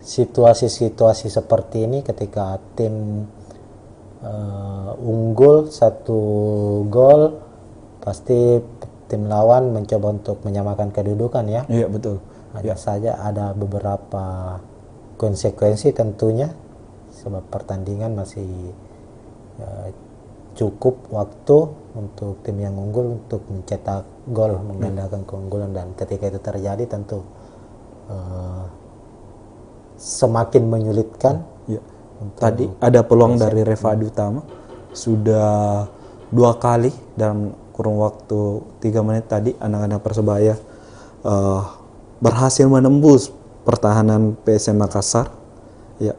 situasi-situasi seperti ini ketika tim unggul 1 gol, pasti tim lawan mencoba untuk menyamakan kedudukan ya. Iya, betul. Hanya saja ada beberapa konsekuensi tentunya, sebab pertandingan masih cukup waktu untuk tim yang unggul untuk mencetak gol, menggandakan keunggulan, dan ketika itu terjadi tentu semakin menyulitkan. Tadi ada peluang dari Revadi Utama, sudah 2 kali dalam kurun waktu 3 menit tadi anak-anak Persebaya berhasil menembus pertahanan PSM Makassar. Ya.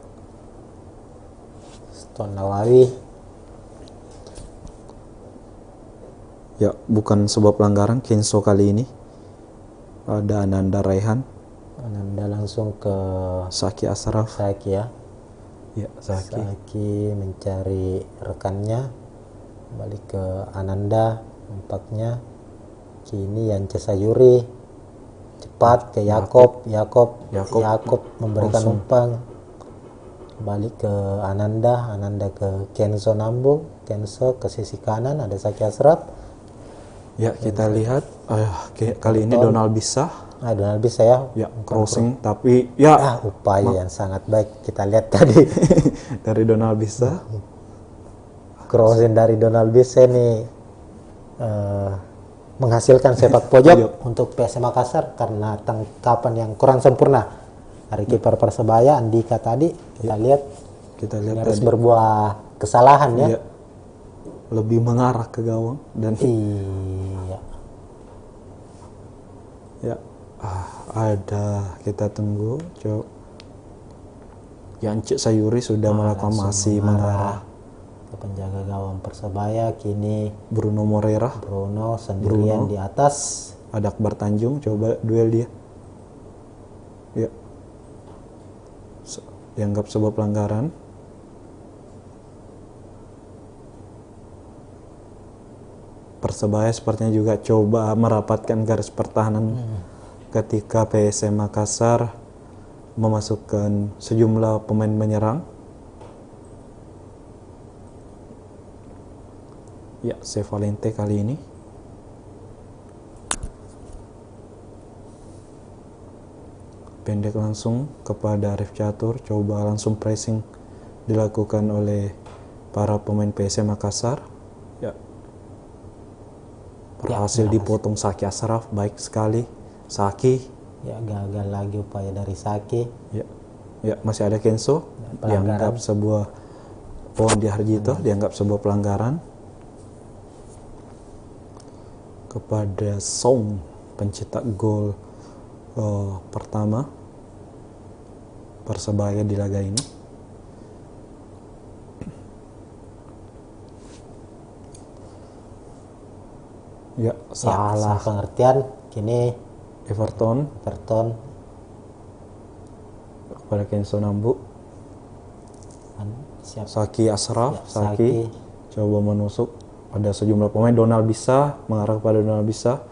Stone Nawawi. Ya, bukan sebuah pelanggaran Kenso kali ini. Ada Ananda Raihan. Ananda langsung ke Saki Asraf. Saki ya. Ya, Saki mencari rekannya, balik ke Ananda nampaknya. Kini Yance Sayuri cepat ke Yakob memberikan umpan, balik ke Ananda ke Kenso Nambu. Kenso ke sisi kanan, ada Saki Asraf. Ya, kita lihat kali ini Donald Bisa. Donald Bisa ya. Ya, crossing tapi ya upaya yang sangat baik kita lihat tadi dari Donald Bisa. Crossing dari Donald Bisa ini menghasilkan sepak pojok untuk PSM Makassar karena tangkapan yang kurang sempurna dari kiper Persebaya Andika tadi. Kita lihat harus berbuah kesalahan ya. Lebih mengarah ke gawang dan ada, kita tunggu Yance Sayuri sudah melakukan masih mengarah ke penjaga gawang Persebaya. Kini Bruno Moreira sendirian di atas. Ada Akbar Tanjung, coba duel dia. Ya, dianggap sebuah pelanggaran. Persebaya sepertinya juga coba merapatkan garis pertahanan ketika PSM Makassar memasukkan sejumlah pemain menyerang. Ya, Sevalente kali ini. Pendek langsung kepada Arif Catur, coba langsung pressing dilakukan oleh para pemain PSM Makassar. Berhasil dipotong Saki Asraf, baik sekali Saki. Ya, gagal lagi upaya dari Saki. Ya, masih ada Kenzo, dianggap sebuah Andi Harjito, dianggap sebuah pelanggaran kepada Song, pencetak gol pertama Persebaya di laga ini. Ya, salah pengertian. Kini Everton kepada Kenzo Nambu. Saki Ashraf, Saki coba menusuk. Ada sejumlah pemain. Donald bisa mengarah kepada Donald bisa.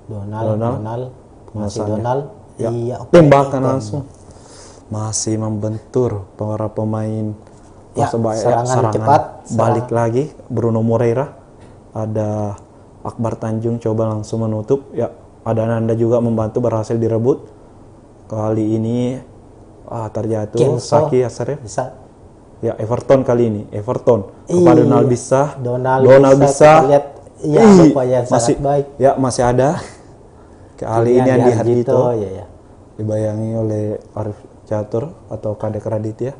Donald masih Donald. Ya, Iya, tembakan langsung. Masih membentur para pemain Persebaya. Serangan cepat. Balik lagi Bruno Moreira. Ada Akbar Tanjung coba langsung menutup. Ya, ada Ananda juga membantu, berhasil direbut. Kali ini terjatuh Saki Ashraf. Ya, Everton kali ini. Everton kepada Donald bisa. Donald bisa. Lihat, ya, upaya sangat baik. Ya, masih ada. Kali ini Andi Harjito. Ya. Dibayangi oleh Arif Catur atau Kadek Raditya.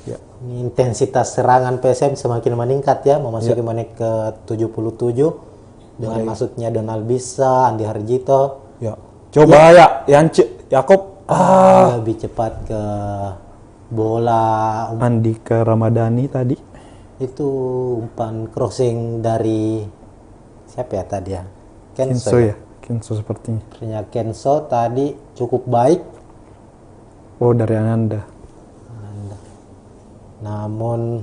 Ya. Intensitas serangan PSM semakin meningkat ya, memasuki menit ke 77 dengan masuknya Donald bisa, Andi Harjito. Ya. Coba Yakob lebih cepat ke bola. Andika Ramadhani tadi. Itu umpan crossing dari siapa ya tadi ya? Kenzo ya. Kenzo sepertinya. Ternyata Kenzo tadi cukup baik. Oh, dari Ananda. Namun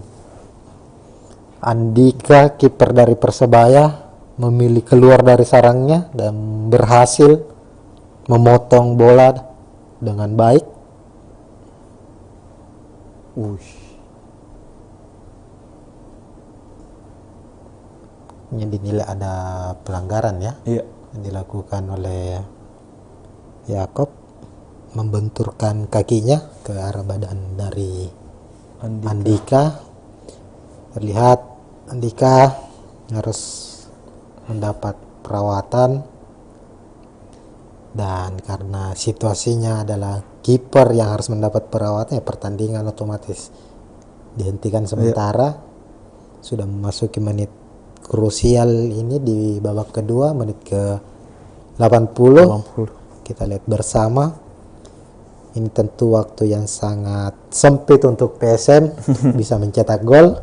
Andika, kiper dari Persebaya, memilih keluar dari sarangnya dan berhasil memotong bola dengan baik. Ini dinilai ada pelanggaran ya. Iya. Yang dilakukan oleh Yakob, membenturkan kakinya ke arah badan dari Andika. Terlihat Andika harus mendapat perawatan, dan karena situasinya adalah kiper yang harus mendapat perawatan, ya pertandingan otomatis dihentikan sementara. Sudah memasuki menit krusial ini di babak kedua, menit ke 80. Kita lihat bersama. Ini tentu waktu yang sangat sempit untuk PSM bisa mencetak gol.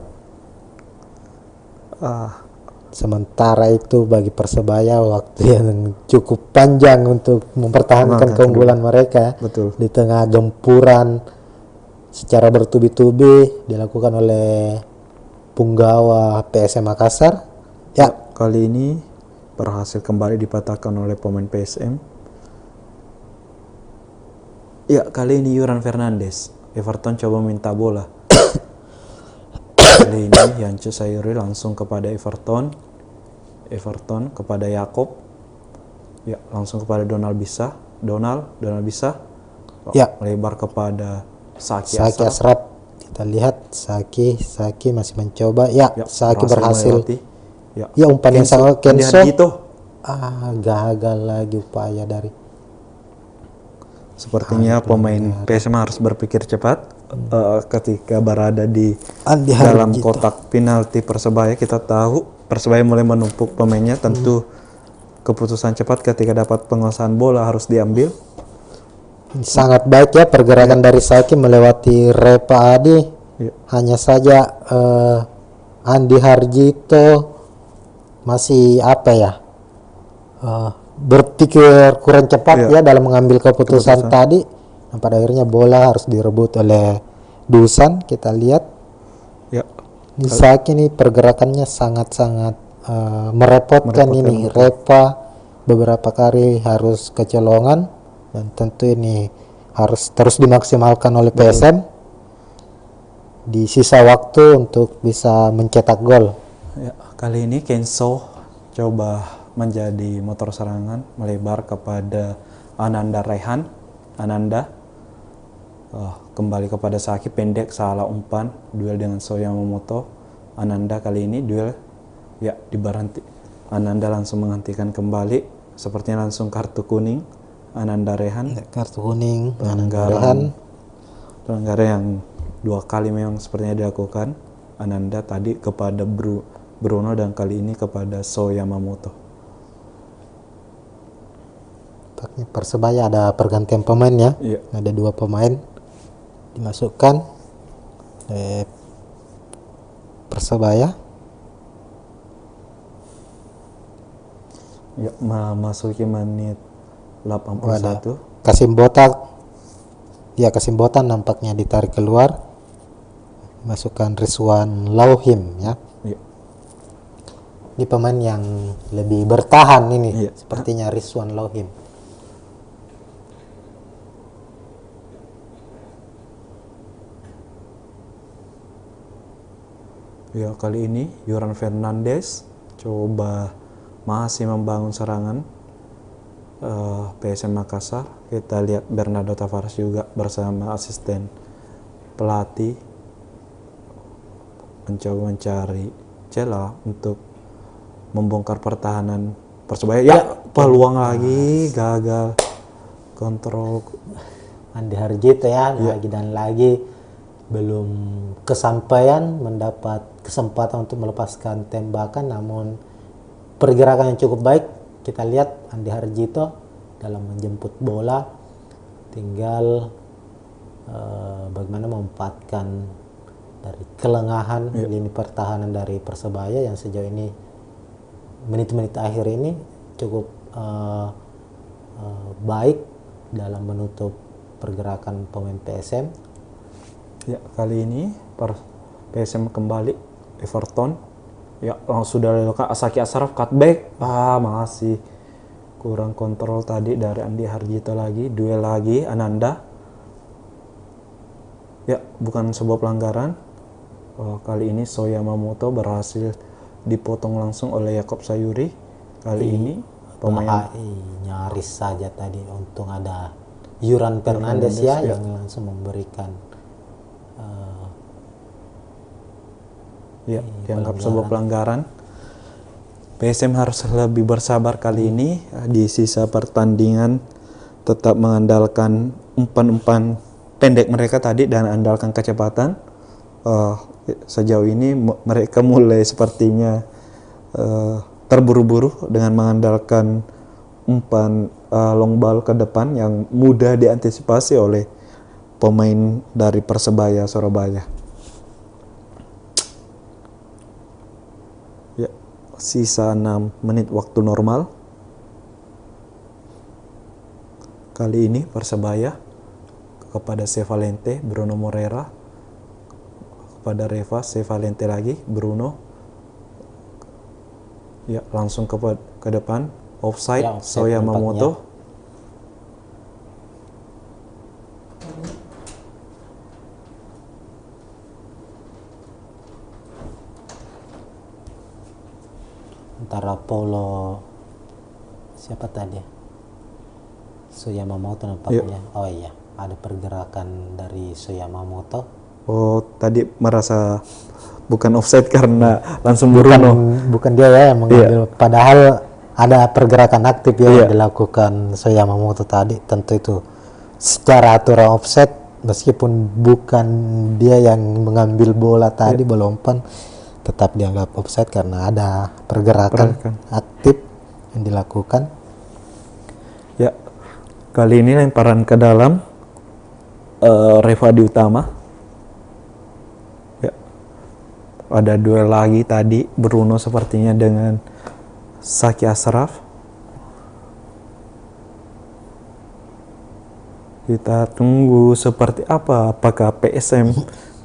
Sementara itu bagi Persebaya waktu yang cukup panjang untuk mempertahankan keunggulan mereka. Betul. Di tengah gempuran secara bertubi-tubi dilakukan oleh punggawa PSM Makassar. Ya, kali ini berhasil kembali dipatahkan oleh pemain PSM. Ya, kali ini Yuran Fernandes. Everton coba minta bola. Kali ini Yancu Sayuri langsung kepada Everton kepada Yakob. Ya, langsung kepada Donald bisa. Donald bisa. Ya. Melebar kepada Saki Ashraf. Kita lihat Saki masih mencoba. Ya, Saki berhasil. Ya, umpan yang sangat Kenzo. Gagal lagi upaya dari. Sepertinya pemain PSM harus berpikir cepat ketika berada di dalam kotak penalti Persebaya. Kita tahu Persebaya mulai menumpuk pemainnya. Tentu keputusan cepat ketika dapat penguasaan bola harus diambil. Sangat baik ya pergerakan dari Saki melewati Repa Adi. Hanya saja Andi Harjito masih berpikir kurang cepat ya dalam mengambil keputusan tadi. Dan pada akhirnya bola harus direbut oleh Dusan. Kita lihat Saki ini pergerakannya sangat-sangat merepotkan ini. Repa beberapa kali harus kecolongan, dan tentu ini harus terus dimaksimalkan oleh PSM di sisa waktu untuk bisa mencetak gol. Ya, kali ini Kenzo coba menjadi motor serangan, melebar kepada Ananda Raihan. Ananda kembali kepada Saki, pendek, salah umpan, duel dengan Soya Momoto. Ananda kali ini duel diberhenti. Ananda langsung menghentikan kembali, sepertinya langsung kartu kuning Ananda Rehan. Kartu kuning Ananda Rehan. Pelanggaran yang 2 kali memang sepertinya dilakukan Ananda tadi kepada Bruno dan kali ini kepada So Yamamoto. Persebaya ada pergantian pemain ya. Iya. Ada 2 pemain dimasukkan Persebaya. Ya, memasuki menit 81. Kasim Botak nampaknya ditarik keluar. Masukkan Rizwan Lauhim ya. Iya. Ini pemain yang lebih bertahan ini. Iya. Sepertinya Rizwan Lauhim. Ya, kali ini Yoran Fernandes coba masih membangun serangan PSM Makassar. Kita lihat Bernardo Tavares juga bersama asisten pelatih mencoba mencari celah untuk membongkar pertahanan Persebaya. Ya, peluang lagi gagal kontrol. Andi Harjito ya, lagi dan lagi belum kesampaian mendapat kesempatan untuk melepaskan tembakan, namun pergerakan yang cukup baik. Kita lihat Andi Harjito dalam menjemput bola, tinggal bagaimana memanfaatkan dari kelengahan lini pertahanan dari Persebaya yang sejauh ini menit-menit akhir ini cukup baik dalam menutup pergerakan pemain PSM. Ya, kali ini PSM kembali Everton. Ya, langsung sudah dilakukan Asaki Asraf cutback. Masih kurang kontrol tadi dari Andi Harjito lagi. Duel lagi Ananda. Ya, bukan sebuah pelanggaran. Kali ini So Yamamoto berhasil dipotong langsung oleh Yakob Sayuri. Kali ini pemain nyaris saja tadi, untung ada Yoran Fernandes ya yang langsung memberikan dianggap sebuah pelanggaran. PSM harus lebih bersabar kali ini di sisa pertandingan, tetap mengandalkan umpan-umpan pendek mereka tadi dan andalkan kecepatan. Sejauh ini mereka mulai sepertinya terburu-buru dengan mengandalkan umpan long ball ke depan yang mudah diantisipasi oleh pemain dari Persebaya Surabaya. Ya, sisa 6 menit waktu normal. Kali ini Persebaya kepada Sevalente, Bruno Moreira, kepada Reva, Sevalente lagi, Bruno. Ya, langsung ke depan, offside, So Yamamoto. Antara Paulo siapa tadi? So Yamamoto nampaknya. Oh iya, ada pergerakan dari So Yamamoto. Oh, tadi merasa bukan offside karena langsung Bruno. Bukan dia ya yang mengambil. Padahal ada pergerakan aktif yang dilakukan So Yamamoto tadi. Tentu itu secara aturan offside, meskipun bukan dia yang mengambil bola tadi, bola umpan, tetap dianggap offside karena ada pergerakan aktif yang dilakukan. Ya, kali ini lemparan ke dalam Reva di utama. Ya, ada duel lagi tadi Bruno sepertinya dengan Saki Asraf. Kita tunggu seperti apa, apakah PSM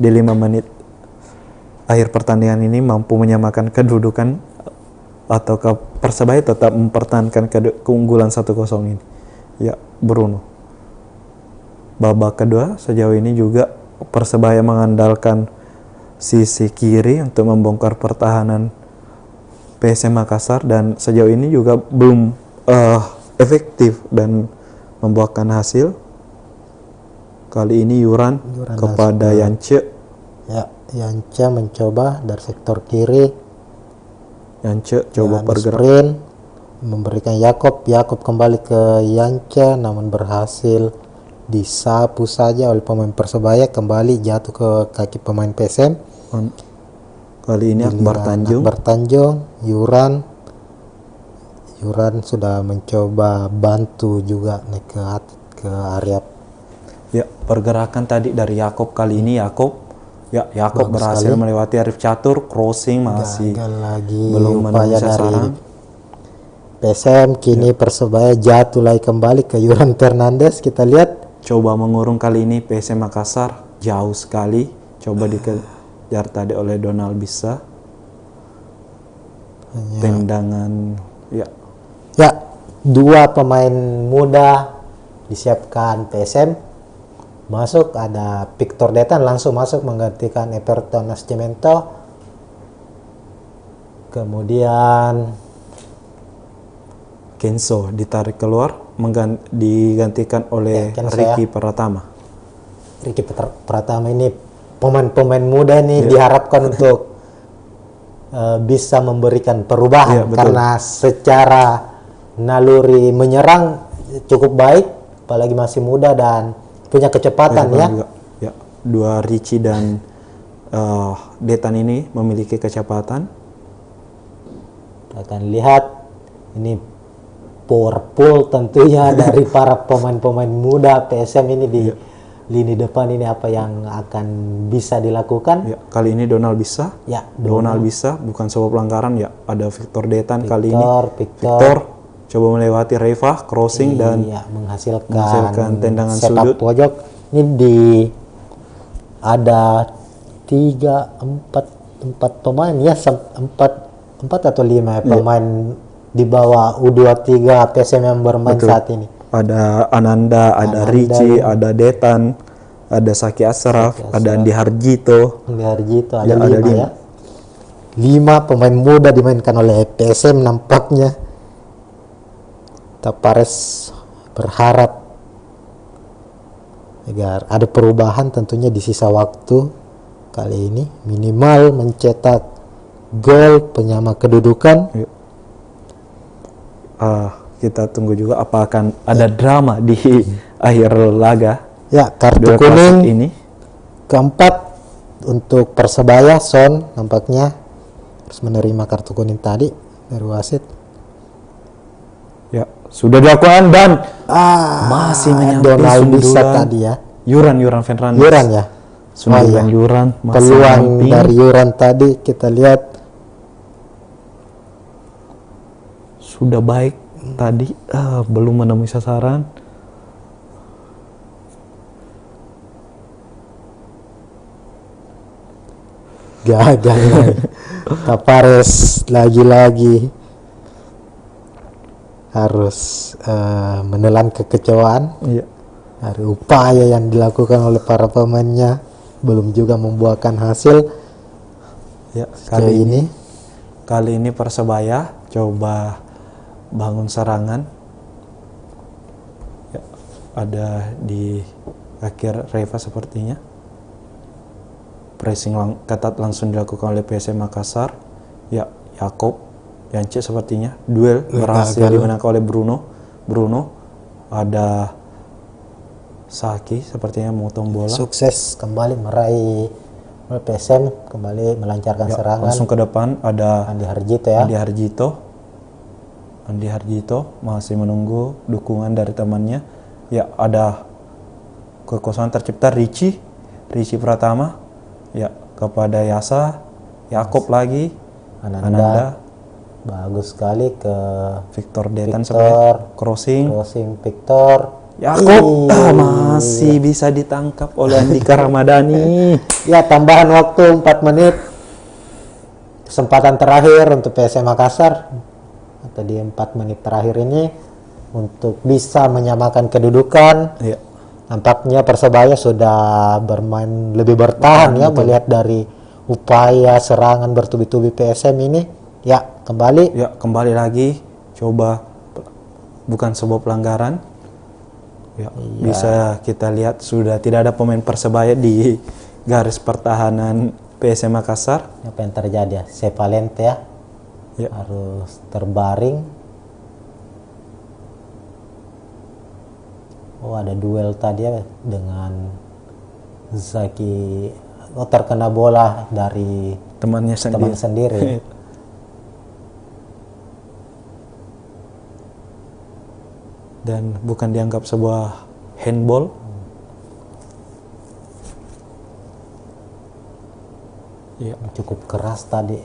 di 5 menit akhir pertandingan ini mampu menyamakan kedudukan ataukah Persebaya tetap mempertahankan keunggulan 1-0 ini. Ya, Bruno. Babak kedua sejauh ini juga Persebaya mengandalkan sisi kiri untuk membongkar pertahanan PSM Makassar dan sejauh ini juga belum efektif dan membuahkan hasil. Kali ini Yoran kepada Yance. Ya, Yance mencoba dari sektor kiri. Yance coba bergerak. memberikan Yakob kembali ke Yanca, namun berhasil disapu saja oleh pemain Persebaya, kembali jatuh ke kaki pemain PSM. Kali ini Akbar Tanjung, Yuran sudah mencoba bantu juga naik ke area. Ya, pergerakan tadi dari Yakob kali ini Yakob berhasil melewati Arif Catur, crossing masih lagi belum menemui sasaran. PSM kini Persebaya jatuh lagi kembali ke Yuran Fernandes. Kita lihat coba mengurung kali ini PSM Makassar, jauh sekali, coba dikejar tadi oleh Donald Bisa. Tendangan dua pemain muda disiapkan PSM masuk, ada Victor Detan langsung masuk menggantikan Everton Nascimento. Kemudian Kenzo ditarik keluar, digantikan oleh Ricky Pratama. Ricky Pratama ini pemain-pemain muda ini diharapkan untuk bisa memberikan perubahan, karena secara naluri menyerang cukup baik, apalagi masih muda dan punya kecepatan ya. Dua Ricky dan Detan ini memiliki kecepatan. Akan lihat ini powerful tentunya dari para pemain-pemain muda PSM ini di lini depan ini, apa yang akan bisa dilakukan. Kali ini Donald Bisa. Donald Bisa, bukan sebuah pelanggaran ya. Ada Victor Detan kali ini. Victor coba melewati Reva, crossing dan menghasilkan tendangan sudut pojok. Ini ada 4 pemain ya, 4 atau 5 pemain di bawah U23 PSM yang bermain saat ini. Ada Ananda, ada Rici, ada Detan, ada Saki Asraf, ada Andi Harjito. Ada 5 ya. 5 pemain muda dimainkan oleh PSM nampaknya. Tapares berharap agar ada perubahan tentunya di sisa waktu kali ini, minimal mencetak gol penyama kedudukan. Kita tunggu juga apa akan ada drama di akhir laga. Kartu kuning ini keempat untuk Persebaya. Son nampaknya harus menerima kartu kuning tadi dari wasit. Sudah dilakukan dan masih menyampai Donald Bisa tadi ya. Yuran Fernandes. Yuran ya. Yuran. Peluang dari Yuran tadi kita lihat sudah baik tadi, belum menemui sasaran. Gagal. Tapares lagi-lagi harus menelan kekecewaan dari upaya yang dilakukan oleh para pemainnya, belum juga membuahkan hasil. Kali ini Persebaya coba bangun serangan. Ada di akhir Reva sepertinya. Pressing ketat langsung dilakukan oleh PSM Makassar. Yakob Yance sepertinya. Duel berhasil dimenangkan oleh Bruno. Ada Saki sepertinya memotong bola. Sukses kembali meraih PSM, kembali melancarkan serangan. Langsung ke depan ada Andi Harjito ya. Andi Harjito masih menunggu dukungan dari temannya. Ada kekosongan tercipta. Rici Pratama kepada Yasa. Yakob lagi. Ananda. Bagus sekali ke Victor Detan sebenarnya. Crossing Victor. Yakob masih bisa ditangkap oleh Andika Ramadhani. Tambahan waktu 4 menit. Kesempatan terakhir untuk PSM Makassar. Atau di 4 menit terakhir ini untuk bisa menyamakan kedudukan. Nampaknya Persebaya sudah bermain lebih bertahan melihat dari upaya serangan bertubi-tubi PSM ini. Kembali lagi coba, bukan sebuah pelanggaran. Bisa kita lihat sudah tidak ada pemain Persebaya di garis pertahanan PSM Makassar. Apa yang terjadi Sepalente harus terbaring. Oh, ada duel tadi ya dengan Zaki. Oh, terkena bola dari temannya teman sendiri. Dan bukan dianggap sebuah handball. Ya, cukup keras tadi.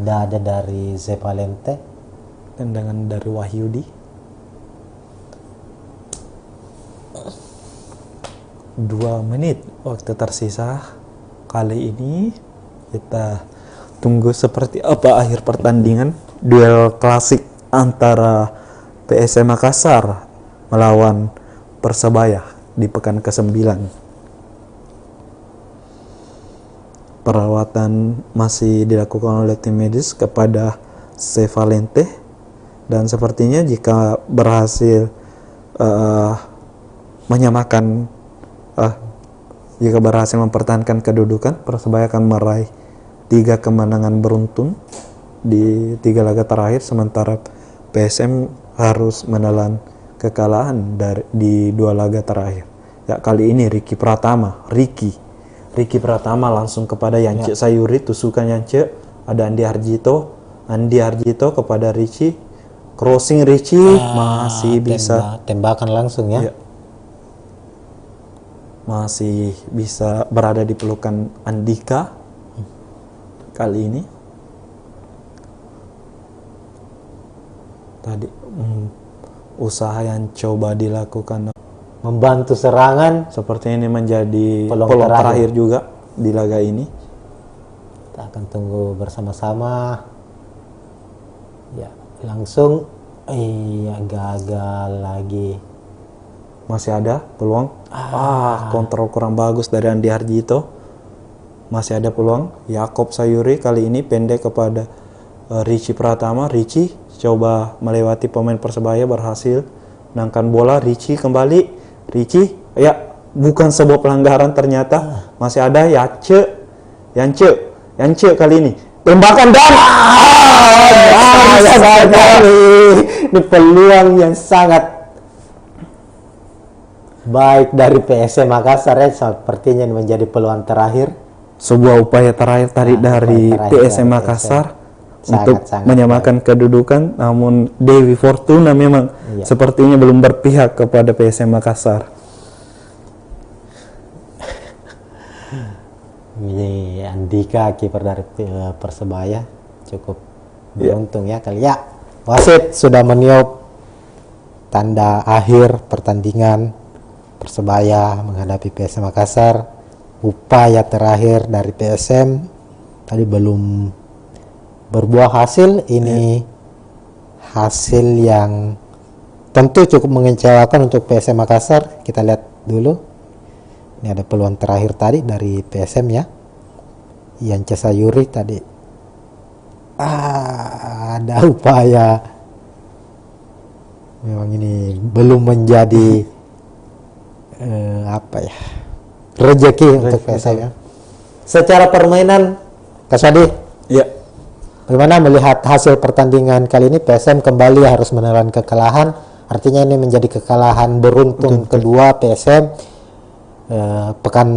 Dada dari Zevalente, tendangan dari Wahyudi. 2 menit waktu tersisa. Kali ini kita tunggu seperti apa akhir pertandingan duel klasik antara PSM Makassar melawan Persebaya di pekan ke-9. Perawatan masih dilakukan oleh tim medis kepada Zevalente, dan sepertinya jika berhasil jika berhasil mempertahankan kedudukan, Persebaya akan meraih 3 kemenangan beruntun di 3 laga terakhir, sementara PSM harus menelan kekalahan di 2 laga terakhir. Ya, kali ini Ricky Pratama langsung kepada Yance Sayuri, tusukan Yance, ada Andi Harjito kepada Ricci, crossing Ricci, masih bisa tembakan langsung ya. Masih bisa berada di pelukan Andika kali ini. Tadi usaha yang coba dilakukan membantu serangan, seperti ini menjadi peluang terakhir juga di laga ini. Kita akan tunggu bersama-sama. Ya, langsung gagal lagi. Masih ada peluang. Kontrol kurang bagus dari Andi Harjito. Masih ada peluang. Yakob Sayuri kali ini pendek kepada Ricci Pratama. Ricci coba melewati pemain Persebaya, berhasil menangkan bola. Ricci kembali. Ricci, ya, bukan sebuah pelanggaran ternyata. Masih ada Yance kali ini. Tembakan dan ini peluang yang sangat baik dari PSM Makassar ya, sepertinya menjadi peluang terakhir. Sebuah upaya terakhir tadi dari PSM Makassar untuk menyamakan kedudukan, namun Dewi Fortuna memang sepertinya belum berpihak kepada PSM Makassar. Ini Andika, kiper dari Persebaya, cukup beruntung ya kali ya. Wasit sudah meniup tanda akhir pertandingan Persebaya menghadapi PSM Makassar. Upaya terakhir dari PSM tadi belum berbuah hasil. Ini hasil yang tentu cukup mengecewakan untuk PSM Makassar. Kita lihat dulu. Ini ada peluang terakhir tadi dari PSM ya. Yance Sayuri tadi. Ada upaya. Memang ini belum menjadi rezeki untuk PSM ya. Secara permainan, Kasadi, bagaimana melihat hasil pertandingan kali ini? PSM kembali harus menelan kekalahan, artinya ini menjadi kekalahan beruntun kedua PSM. Pekan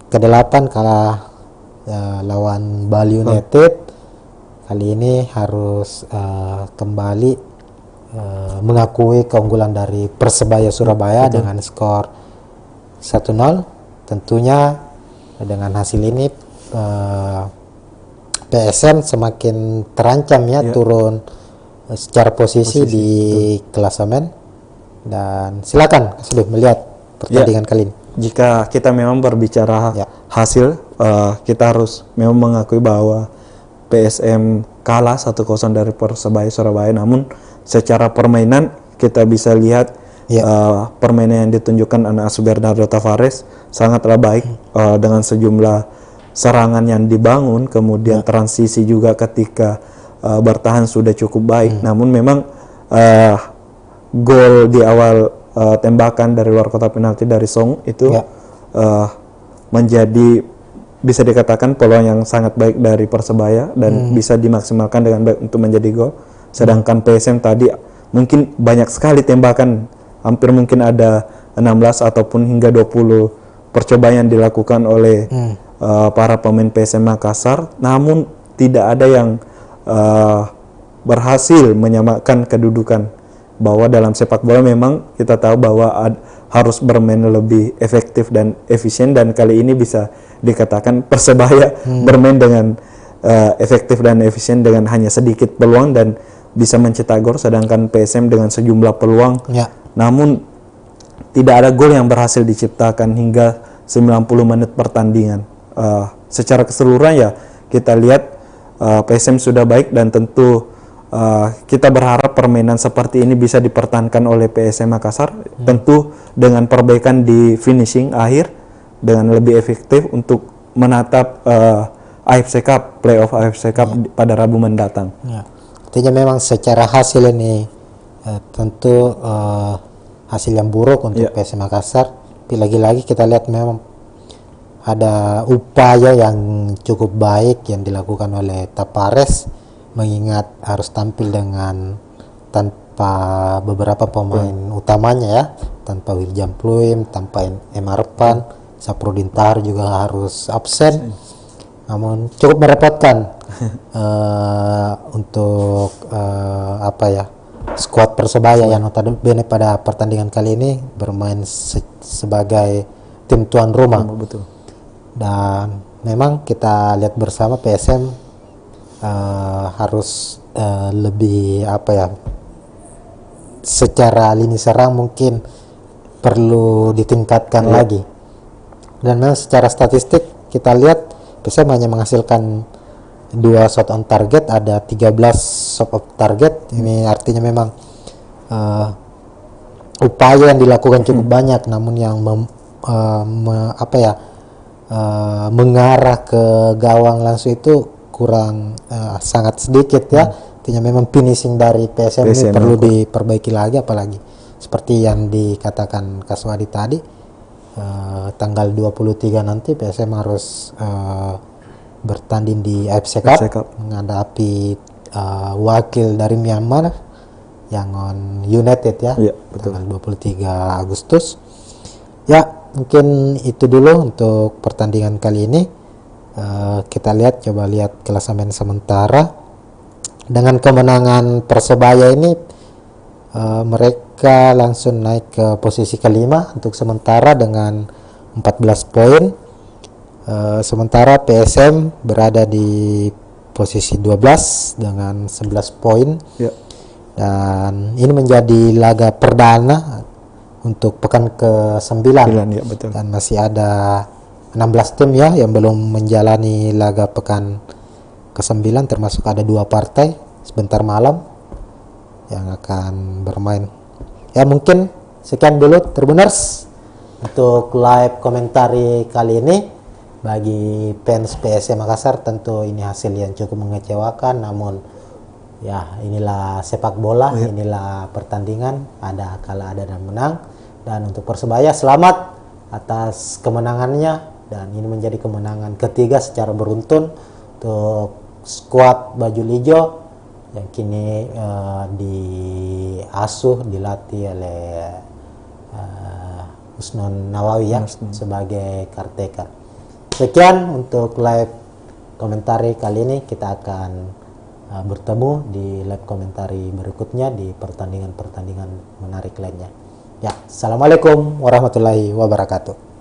ke-8 kalah lawan Bali United. Kali ini harus kembali mengakui keunggulan dari Persebaya Surabaya dengan skor 1-0. Tentunya dengan hasil ini PSM semakin terancam ya, turun secara posisi di klasemen. Dan silakan sudah melihat pertandingan kali ini. Jika kita memang berbicara hasil, kita harus memang mengakui bahwa PSM kalah 1-0 dari Persebaya Surabaya, namun secara permainan kita bisa lihat permainan yang ditunjukkan anak asuh Bernardo Tavares sangatlah baik, dengan sejumlah serangan yang dibangun, kemudian transisi juga ketika bertahan sudah cukup baik. Namun memang gol di awal tembakan dari luar kotak penalti dari Song itu menjadi bisa dikatakan peluang yang sangat baik dari Persebaya dan bisa dimaksimalkan dengan baik untuk menjadi gol. Sedangkan PSM tadi mungkin banyak sekali tembakan, hampir mungkin ada 16 ataupun hingga 20 percobaan yang dilakukan oleh para pemain PSM Makassar, namun tidak ada yang berhasil menyamakan kedudukan. Bahwa dalam sepak bola memang kita tahu bahwa harus bermain lebih efektif dan efisien, dan kali ini bisa dikatakan Persebaya bermain dengan efektif dan efisien dengan hanya sedikit peluang dan bisa mencetak gol, sedangkan PSM dengan sejumlah peluang namun tidak ada gol yang berhasil diciptakan hingga 90 menit pertandingan. Secara keseluruhan ya kita lihat PSM sudah baik, dan tentu kita berharap permainan seperti ini bisa dipertahankan oleh PSM Makassar, tentu dengan perbaikan di finishing akhir dengan lebih efektif untuk menatap AFC Cup, playoff AFC Cup pada Rabu mendatang. Artinya memang secara hasil ini tentu hasil yang buruk untuk PSM Makassar. Tapi lagi-lagi kita lihat memang ada upaya yang cukup baik yang dilakukan oleh Tapares, mengingat harus tampil dengan tanpa beberapa pemain utamanya ya, tanpa Wirjan Pluim, tanpa Emarpan, Saprudin Tahar juga harus absen. Namun cukup merepotkan untuk skuad Persebaya yang notabene pada pertandingan kali ini bermain sebagai tim tuan rumah. Betul. Dan memang kita lihat bersama PSM harus lebih secara lini serang mungkin perlu ditingkatkan lagi. Dan memang secara statistik kita lihat PSM hanya menghasilkan 2 shot on target, ada 13 shot on target. Ini artinya memang upaya yang dilakukan cukup banyak, namun yang mengarah ke gawang langsung itu kurang sangat sedikit ya. Artinya memang finishing dari PSM ini perlu diperbaiki lagi, apalagi seperti yang dikatakan Kaswadi tadi, tanggal 23 nanti PSM harus bertanding di AFC Cup menghadapi wakil dari Myanmar, Yangon United ya, tanggal 23 Agustus. Ya, mungkin itu dulu untuk pertandingan kali ini. Kita coba lihat klasemen sementara. Dengan kemenangan Persebaya ini mereka langsung naik ke posisi kelima untuk sementara dengan 14 poin. Sementara PSM berada di posisi 12 dengan 11 poin. Dan ini menjadi laga perdana untuk pekan ke-9 dan masih ada 16 tim ya yang belum menjalani laga pekan ke-9, termasuk ada 2 partai sebentar malam yang akan bermain. Ya, mungkin sekian dulu Tribuners untuk live komentari kali ini. Bagi fans PSM Makassar tentu ini hasil yang cukup mengecewakan, namun ya inilah sepak bola, inilah pertandingan, ada kalah ada dan menang. Dan untuk Persebaya selamat atas kemenangannya, dan ini menjadi kemenangan ketiga secara beruntun untuk skuad baju hijau yang kini dilatih oleh Usnon Nawawi ya sebagai caretaker. Sekian untuk live komentari kali ini. Kita akan bertemu di live komentari berikutnya di pertandingan-pertandingan menarik lainnya. Ya, assalamualaikum warahmatullahi wabarakatuh.